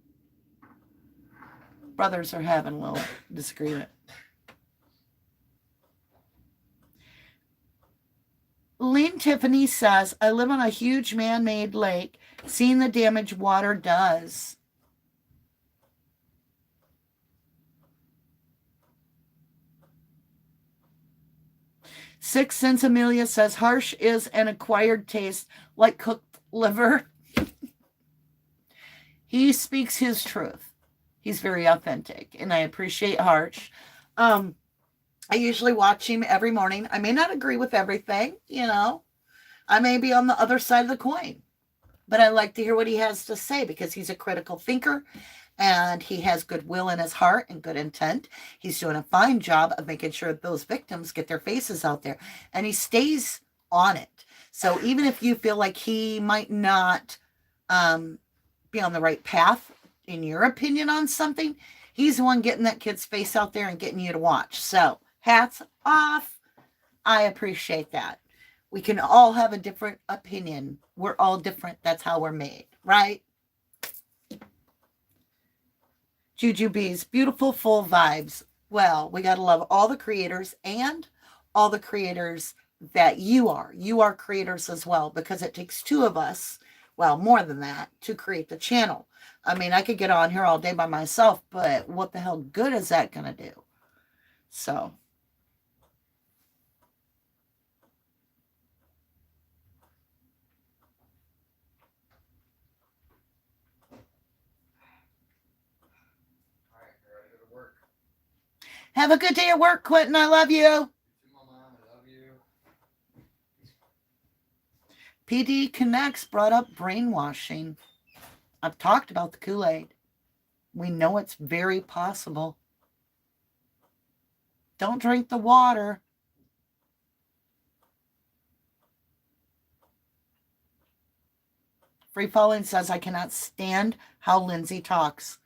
Brothers are having a little disagreement. Lean Tiffany says, I live on a huge man-made lake. Seeing the damage water does. Six Cents Amelia says, harsh is an acquired taste like cooked liver. He speaks his truth. He's very authentic, and I appreciate Harsh. I usually watch him every morning. I may not agree with everything, you know. I may be on the other side of the coin. But I like to hear what he has to say because he's a critical thinker and he has goodwill in his heart and good intent. He's doing a fine job of making sure that those victims get their faces out there. And he stays on it. So even if you feel like he might not be on the right path, in your opinion, on something, he's the one getting that kid's face out there and getting you to watch. So hats off. I appreciate that. We can all have a different opinion. We're all different. That's how we're made, right? Juju Bees, beautiful, full vibes. Well, we got to love all the creators and all the creators that you are. You are creators as well because it takes two of us, well, more than that, to create the channel. I mean, I could get on here all day by myself, but what the hell good is that going to do? So... Have a good day at work, Quentin. I love you. Mama, I love you. PD Connects brought up brainwashing. I've talked about the Kool-Aid. We know it's very possible. Don't drink the water. Free Falling says, I cannot stand how Lindsay talks.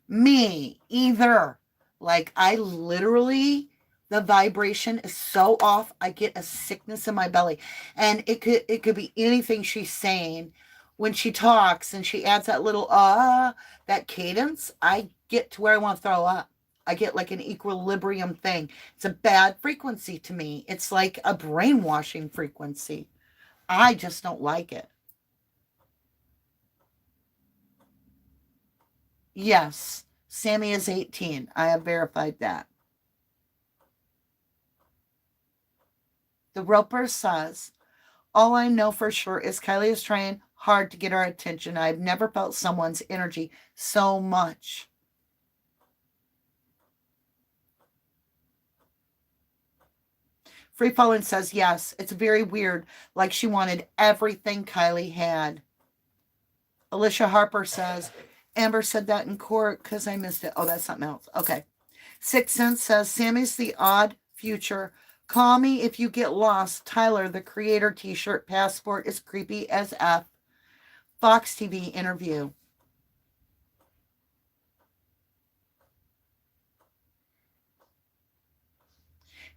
Me either. Like, I literally, the vibration is so off, I get a sickness in my belly. And it could be anything she's saying. When she talks and she adds that little, that cadence, I get to where I want to throw up. I get like an equilibrium thing. It's a bad frequency to me. It's like a brainwashing frequency. I just don't like it. Yes. Sammy is 18. I have verified that. The Roper says, all I know for sure is Kiely is trying hard to get our attention. I've never felt someone's energy so much. Free Falling says, yes, it's very weird. Like she wanted everything Kiely had. Alicia Harper says, Amber said that in court because I missed it. Oh, that's something else. Okay. Sixth Sense says, Sammy's the odd future Call me if you get lost. Tyler, the creator t-shirt passport is creepy as F. Fox TV interview.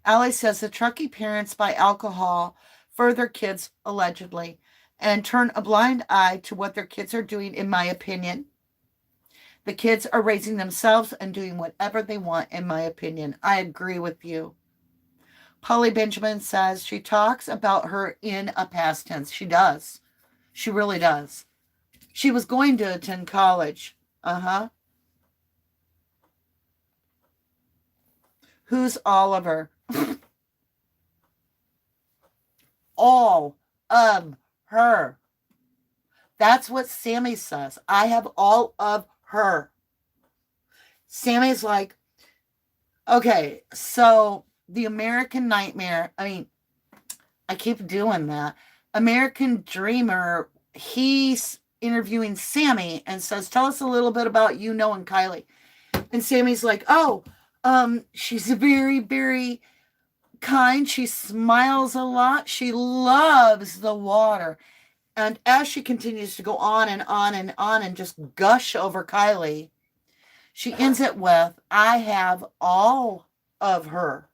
Allie says the Truckee parents buy alcohol for their kids, allegedly, and turn a blind eye to what their kids are doing, in my opinion. The kids are raising themselves and doing whatever they want, in my opinion. I agree with you. Polly Benjamin says she talks about her in a past tense. She does. She really does. She was going to attend college. Who's Oliver? All of her. That's what Sammy says. I have all of her. Sammy's like, okay, so the American Nightmare, I keep doing that. American Dreamer, he's interviewing Sammy and says, tell us a little bit about and Kiely. And Sammy's like, she's very, very kind. She smiles a lot. She loves the water. And as she continues to go on and on and on and just gush over Kiely, she ends it with, I have all of her.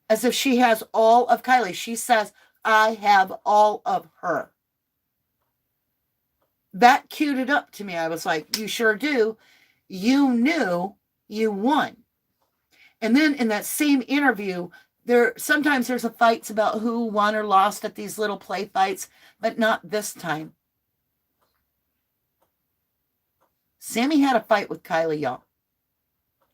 As if she has all of Kiely. She says, I have all of her. That cued it up to me. I was like, you sure do. You knew you won. And then in that same interview, sometimes there's a fights about who won or lost at these little play fights, but not this time. Sammy had a fight with Kiely, y'all.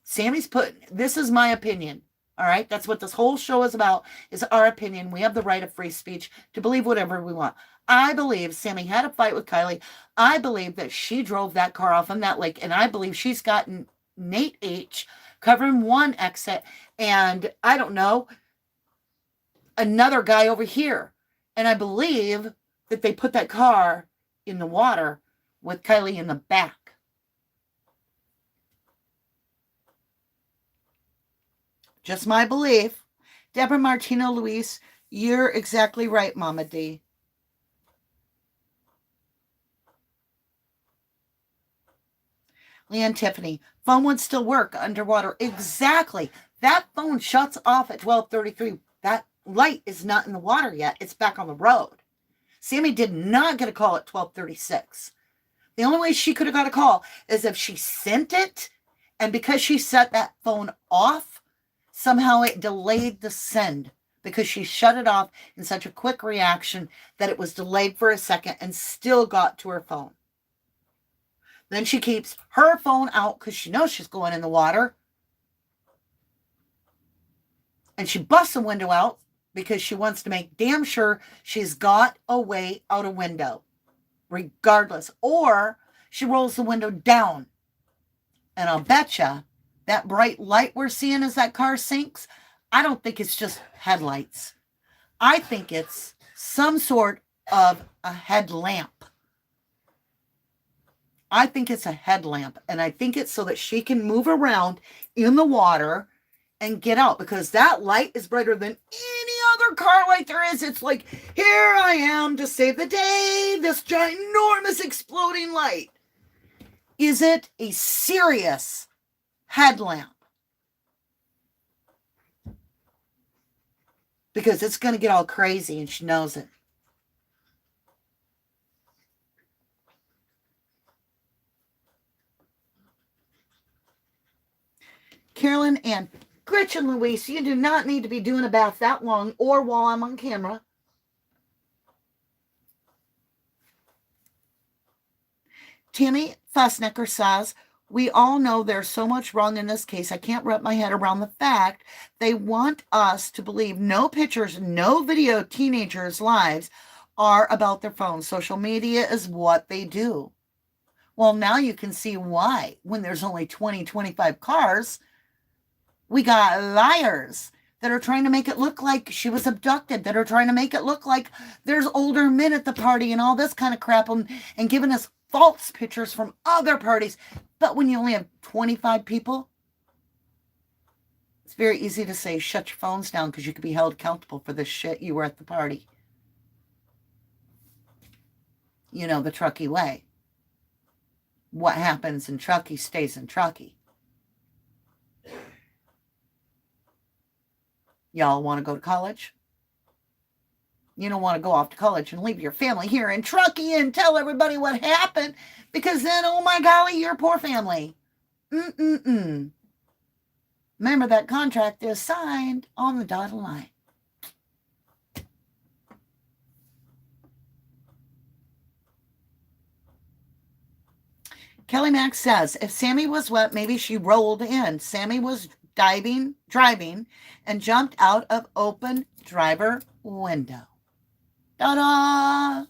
Sammy's this is my opinion. All right. That's what this whole show is about, is our opinion. We have the right of free speech to believe whatever we want. I believe Sammy had a fight with Kiely. I believe that she drove that car off on that lake. And I believe she's gotten Nate H covering one exit. And I don't know, another guy over here. And I believe that they put that car in the water with Kiely in the back. Just my belief. Deborah Martino Luis, you're exactly right, Mama D. Leanne Tiffany, phone would still work underwater. Exactly. That phone shuts off at 12:33. That light is not in the water yet. It's back on the road. Sammy did not get a call at 12:36. The only way she could have got a call is if she sent it, and because she set that phone off, somehow it delayed the send because she shut it off in such a quick reaction that it was delayed for a second and still got to her phone. Then she keeps her phone out because she knows she's going in the water. And she busts a window out because she wants to make damn sure she's got a way out a window, regardless. Or she rolls the window down. And I'll betcha that bright light we're seeing as that car sinks, I don't think it's just headlights. I think it's some sort of a headlamp. I think it's a headlamp, and I think it's so that she can move around in the water and get out, because that light is brighter than any other car light there is. It's like, here I am to save the day, this ginormous exploding light. Is it a serious headlamp? Because it's going to get all crazy, and she knows it. Carolyn and Gretchen Louise, you do not need to be doing a bath that long or while I'm on camera. Tammy Fussnecker says, we all know there's so much wrong in this case. I can't wrap my head around the fact they want us to believe no pictures, no video, teenagers' lives are about their phones. Social media is what they do. Well, now you can see why. When there's only 20, 25 cars, we got liars that are trying to make it look like she was abducted, that are trying to make it look like there's older men at the party and all this kind of crap, and giving us false pictures from other parties. But when you only have 25 people, It's very easy to say, shut your phones down because you could be held accountable for this shit you were at the party. You know, the Truckee way. What happens in Truckee stays in Truckee. Y'all want to go to college? You don't want to go off to college and leave your family here in Truckee and tell everybody what happened, because then, oh my golly, you're a poor family. Remember, that contract is signed on the dotted line. Kelly Max says, if Sammy was wet, maybe she rolled in. Sammy was driving, and jumped out of open driver window. Ta-da!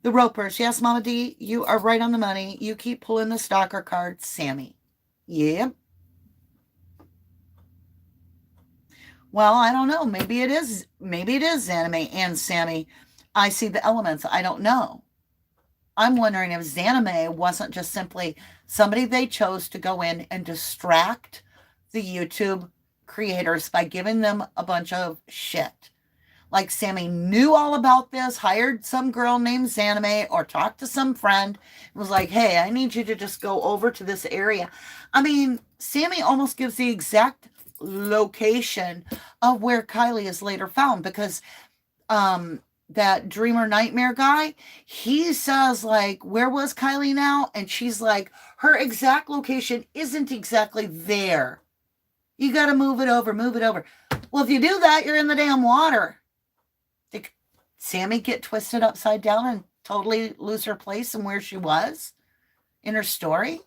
The Ropers. Yes, Mama D, you are right on the money. You keep pulling the stalker card, Sammy. Yep. Well, I don't know. Maybe it is Zanime and Sammy. I see the elements. I don't know. I'm wondering if Zanime wasn't just simply somebody they chose to go in and distract the YouTube creators by giving them a bunch of shit. Like Sammy knew all about this, hired some girl named Zanime, or talked to some friend, and was like, hey, I need you to just go over to this area. I mean, Sammy almost gives the exact location of where Kiely is later found, because that dreamer nightmare guy, he says, like, where was Kiely now? And she's like, her exact location isn't exactly there. You got to move it over. Well, if you do that, you're in the damn water. Did Sammy get twisted upside down and totally lose her place and where she was in her story?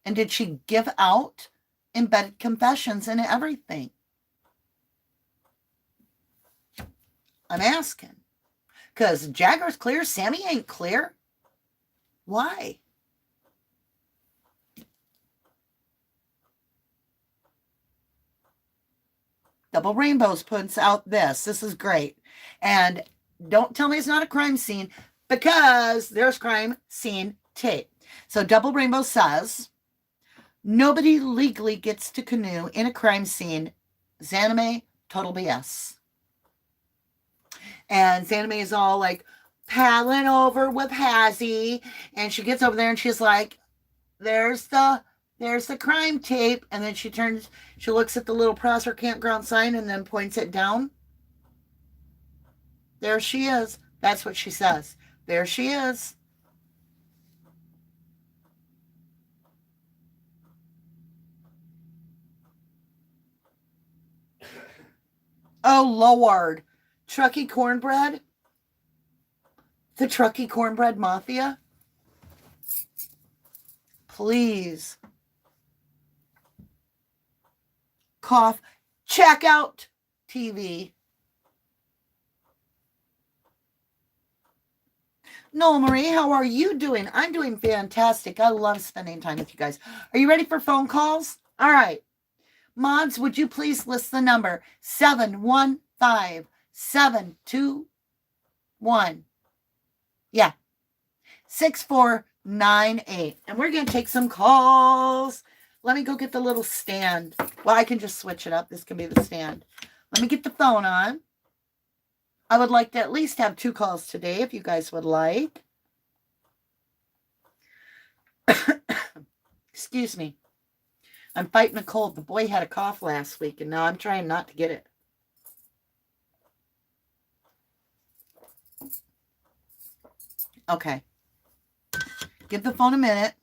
And did she give out embedded confessions and everything? I'm asking. Because Jagger's clear, Sammy ain't clear. Why? Double Rainbows puts out this. This is great. And don't tell me it's not a crime scene, because there's crime scene tape. So Double Rainbow says, nobody legally gets to canoe in a crime scene. Zanime, total BS. And Zanime is all like paddling over with Hazzy, and she gets over there and she's like, there's the crime tape. And then she looks at the little Prosser campground sign and then points it down. There she is. That's what she says. There she is. Oh, Lord. Truckee cornbread? The Truckee cornbread mafia? Please. Cough. Check out TV. No, Marie, how are you doing? I'm doing fantastic. I love spending time with you guys. Are you ready for phone calls? All right. Mods, would you please list the number 715-721. Yeah. 6498. And we're going to take some calls. Let me go get the little stand. Well, I can just switch it up. This can be the stand. Let me get the phone on. I would like to at least have 2 calls today, if you guys would like. Excuse me. I'm fighting a cold. The boy had a cough last week, and now I'm trying not to get it. Okay. Give the phone a minute.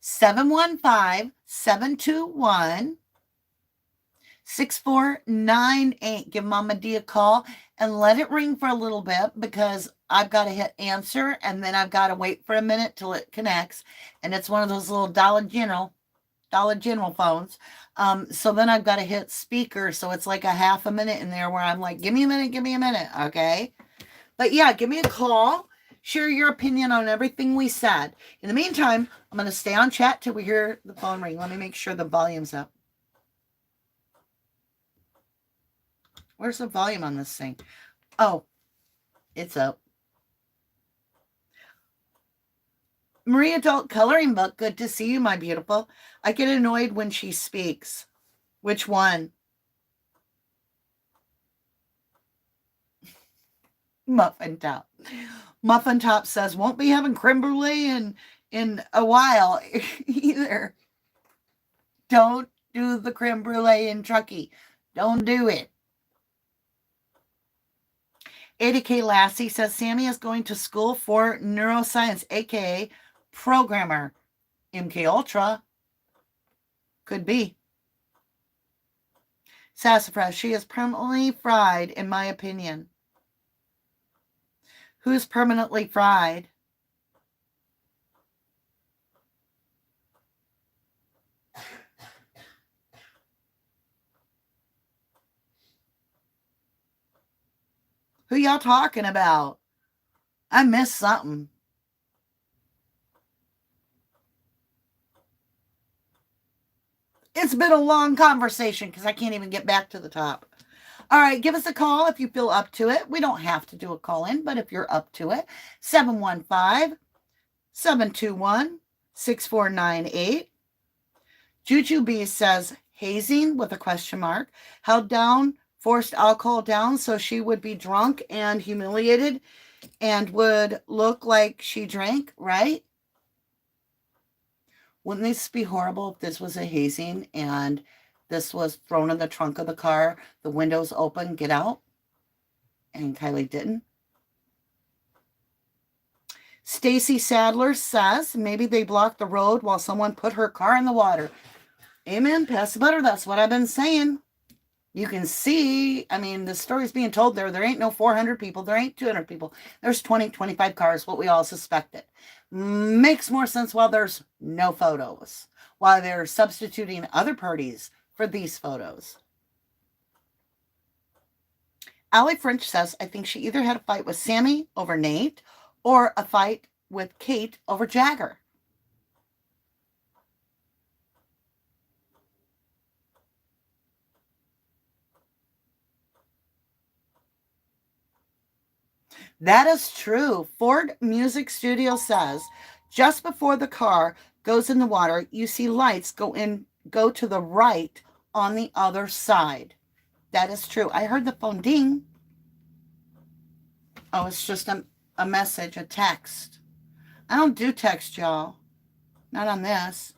715-721-6498. Give Mama D a call and let it ring for a little bit, because I've got to hit answer and then I've got to wait for a minute till it connects. And it's one of those little Dollar General phones. So then I've got to hit speaker. So it's like a half a minute in there where I'm like, give me a minute. Okay. But yeah, give me a call. Share your opinion on everything we said. In the meantime, I'm going to stay on chat till we hear the phone ring. Let me make sure the volume's up. Where's the volume on this thing? Oh, it's up. Marie Adult Coloring Book, good to see you, my beautiful. I get annoyed when she speaks. Which one? Muffin Top. Muffin Top says, won't be having creme brulee in a while either. Don't do the creme brulee in Truckee. Don't do it. 80K Lassie says, Sammy is going to school for neuroscience, aka programmer. MK Ultra. Could be. Sassafras, she is permanently fried, in my opinion. Who's permanently fried? Who y'all talking about? I missed something. It's been a long conversation because I can't even get back to the top. All right, give us a call if you feel up to it. We don't have to do a call in, but if you're up to it, 715-721-6498. Juju B says, hazing with a question mark. Held down, forced alcohol down so she would be drunk and humiliated and would look like she drank, right? Wouldn't this be horrible if this was a hazing and this was thrown in the trunk of the car, the windows open, get out, and Kiely didn't? Stacy Sadler says, maybe they blocked the road while someone put her car in the water. Amen. Pass the butter. That's what I've been saying. You can see, I mean, the story's being told there. There ain't no 400 people. There ain't 200 people. There's 20, 25 cars, what we all suspected. Makes more sense while there's no photos, while they're substituting other parties for these photos. Allie French says, I think she either had a fight with Sammy over Nate or a fight with Kate over Jagger. That is true. Ford Music Studio says, just before the car goes in the water, you see lights go to the right on the other side. That is true. I heard the phone ding. Oh, it's just a message, a text. I don't do text, y'all. Not on this.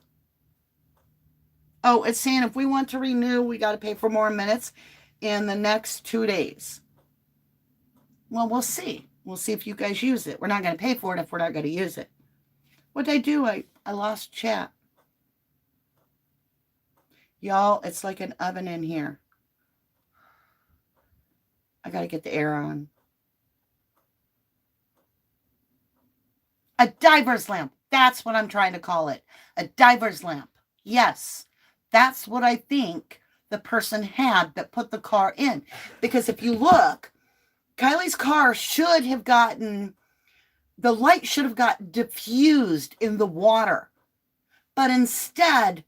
Oh, it's saying if we want to renew, we got to pay for more minutes in the next 2 days. Well, we'll see. We'll see if you guys use it. We're not going to pay for it if we're not going to use it. What did I do? I lost chat. Y'all, it's like an oven in here. I got to get the air on. A diver's lamp. That's what I'm trying to call it. A diver's lamp. Yes. That's what I think the person had that put the car in. Because if you look, Kiely's car should have gotten, the light should have got diffused in the water. But instead,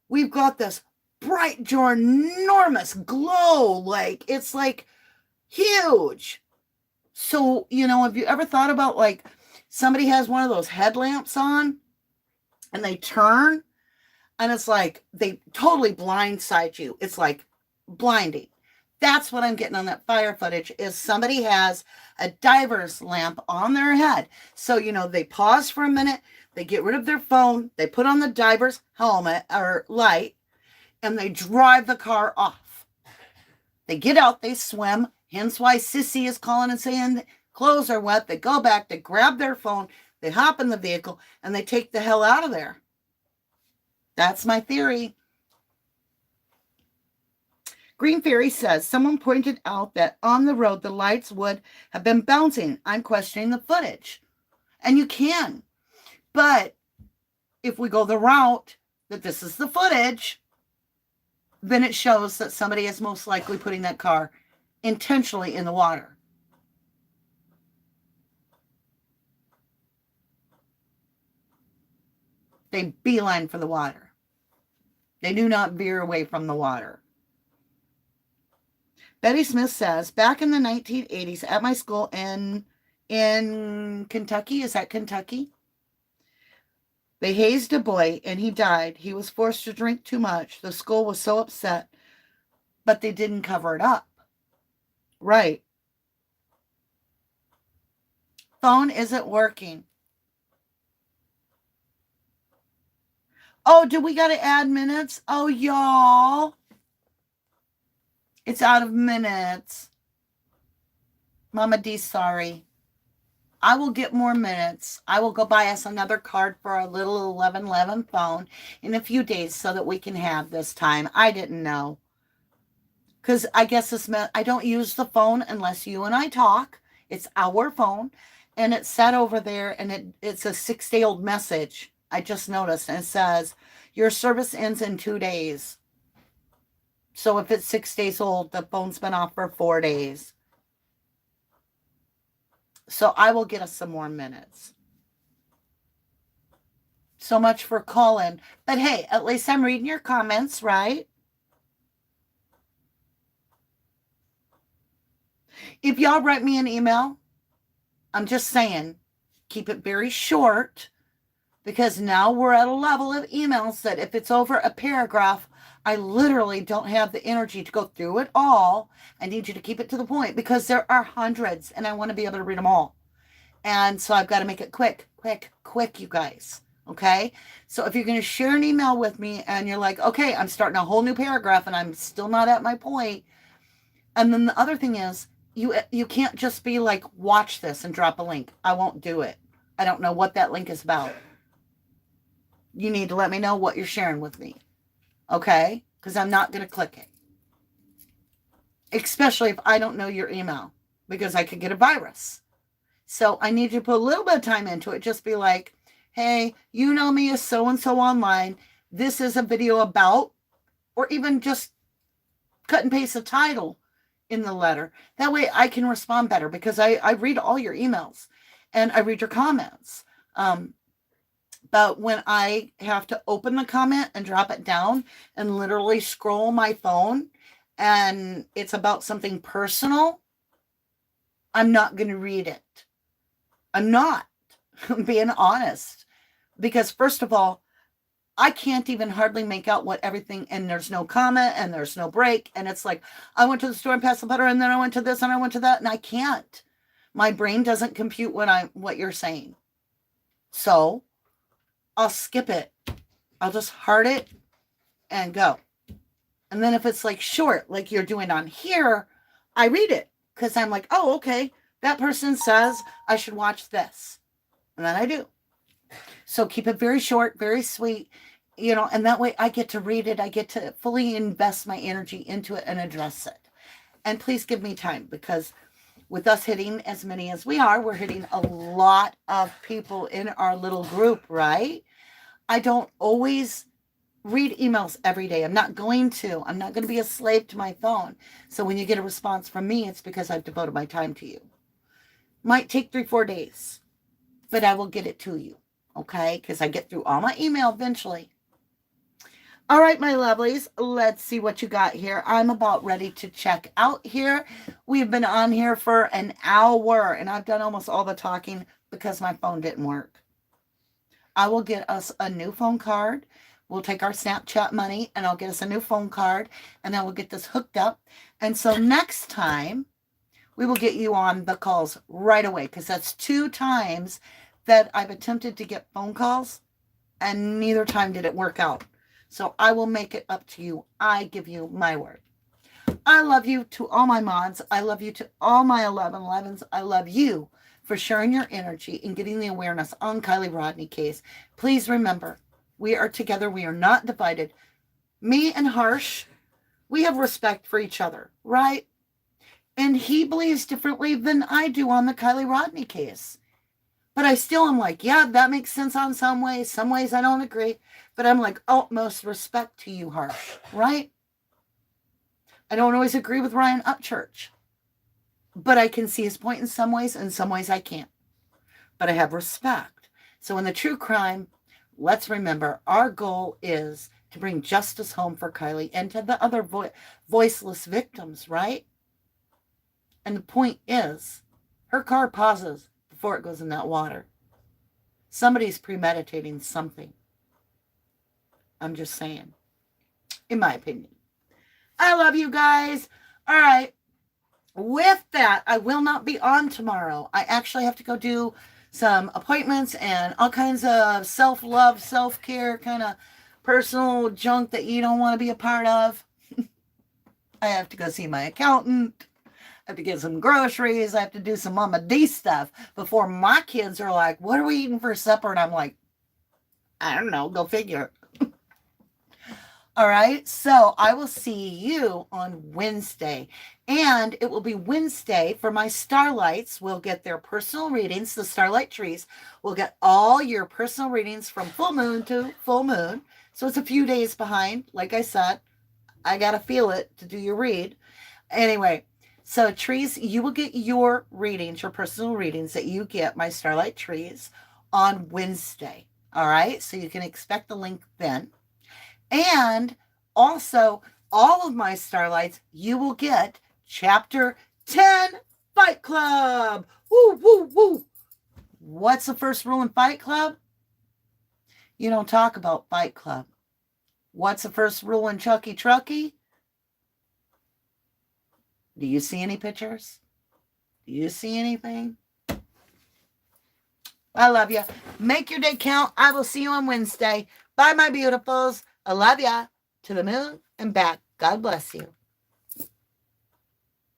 we've got this bright, ginormous glow. Like, it's like huge. So, you know, have you ever thought about like somebody has one of those headlamps on and they turn and it's like they totally blindside you. It's like blinding. That's what I'm getting on that fire footage is somebody has a diver's lamp on their head. So, you know, they pause for a minute, they get rid of their phone, they put on the diver's helmet or light, and they drive the car off. They get out, they swim, hence why Sissy is calling and saying clothes are wet. They go back, they grab their phone, they hop in the vehicle, and they take the hell out of there. That's my theory. Green Fairy says, someone pointed out that on the road, the lights would have been bouncing. I'm questioning the footage. And you can. But if we go the route that this is the footage, then it shows that somebody is most likely putting that car intentionally in the water. They beeline for the water. They do not veer away from the water. Betty Smith says, back in the 1980s at my school in Kentucky, is that Kentucky? They hazed a boy and he died. He was forced to drink too much. The school was so upset, but they didn't cover it up. Right. Phone isn't working. Oh, do we got to add minutes? Oh, y'all. It's out of minutes. Mama D, sorry. I will get more minutes. I will go buy us another card for our little 1111 phone in a few days so that we can have this time. I didn't know. Because I guess this meant I don't use the phone unless you and I talk. It's our phone. And it's set over there and it's a 6-day-old message. I just noticed. And it says, your service ends in 2 days. So if it's 6 days old, the phone's been off for 4 days. So I will get us some more minutes. So much for calling. But hey, at least I'm reading your comments, right? If y'all write me an email, I'm just saying, keep it very short, because now we're at a level of emails that if it's over a paragraph, I literally don't have the energy to go through it all. I need you to keep it to the point because there are hundreds and I want to be able to read them all. And so I've got to make it quick, you guys. Okay. So if you're going to share an email with me and you're like, okay, I'm starting a whole new paragraph and I'm still not at my point. And then the other thing is you can't just be like, watch this and drop a link. I won't do it. I don't know what that link is about. You need to let me know what you're sharing with me. Okay? Because I'm not going to click it. Especially if I don't know your email. Because I could get a virus. So I need to put a little bit of time into it. Just be like, hey, you know me as so-and-so online. This is a video about, or even just cut and paste the title in the letter. That way I can respond better because I read all your emails and I read your comments. But when I have to open the comment and drop it down and literally scroll my phone and it's about something personal, I'm not going to read it. I'm not. I'm being honest. Because first of all, I can't even hardly make out what everything, and there's no comment and there's no break. And it's like, I went to the store and passed the butter and then I went to this and I went to that and I can't. My brain doesn't compute what you're saying. So I'll skip it. I'll just heart it and go. And then if it's like short, like you're doing on here, I read it because I'm like, oh, okay. That person says I should watch this. And then I do. So keep it very short, very sweet, and that way I get to read it. I get to fully invest my energy into it and address it. And please give me time because with us hitting as many as we are, we're hitting a lot of people in our little group, right? I don't always read emails every day. I'm not going to be a slave to my phone. So when you get a response from me, it's because I've devoted my time to you. Might take 3-4 days, but I will get it to you. Okay? Because I get through all my email eventually. All right, my lovelies, let's see what you got here. I'm about ready to check out here. We've been on here for an hour, and I've done almost all the talking because my phone didn't work. I will get us a new phone card. We'll take our Snapchat money, and I'll get us a new phone card, and then we'll get this hooked up. And so next time, we will get you on the calls right away because that's 2 times that I've attempted to get phone calls, and neither time did it work out. So I will make it up to you. I give you my word. I love you to all my mods. I love you to all my 1111s. I love you for sharing your energy and getting the awareness on Kiely Rodney case. Please remember, we are together. We are not divided. Me and Harsh, we have respect for each other, right? And he believes differently than I do on the Kiely Rodney case. But I still am like, yeah, that makes sense on some ways. Some ways I don't agree. But I'm like, utmost respect to you, Harsh, right? I don't always agree with Ryan Upchurch. But I can see his point in some ways I can't. But I have respect. So in the true crime, let's remember our goal is to bring justice home for Kiely and to the other voiceless victims, right? And the point is, her car pauses before it goes in that water. Somebody's premeditating something. I'm just saying, in my opinion. I love you guys. All right. With that, I will not be on tomorrow. I actually have to go do some appointments and all kinds of self-love, self-care, kind of personal junk that you don't want to be a part of. I have to go see my accountant. I have to get some groceries. I have to do some Mama D stuff before my kids are like, what are we eating for supper? And I'm like, I don't know. Go figure. All right. So I will see you on Wednesday. And it will be Wednesday for my starlights. We'll get their personal readings. The starlight trees will get all your personal readings from full moon to full moon. So it's a few days behind. Like I said, I got to feel it to do your read. Anyway, so trees, you will get your readings, your personal readings that you get, my starlight trees, on Wednesday. All right. So you can expect the link then. And also, all of my starlights, you will get Chapter 10 Fight Club. Woo, woo, woo. What's the first rule in Fight Club? You don't talk about Fight Club. What's the first rule in Truckee? Do you see any pictures? Do you see anything? I love you. Make your day count. I will see you on Wednesday. Bye, my beautifuls. I love ya. To the moon and back. God bless you.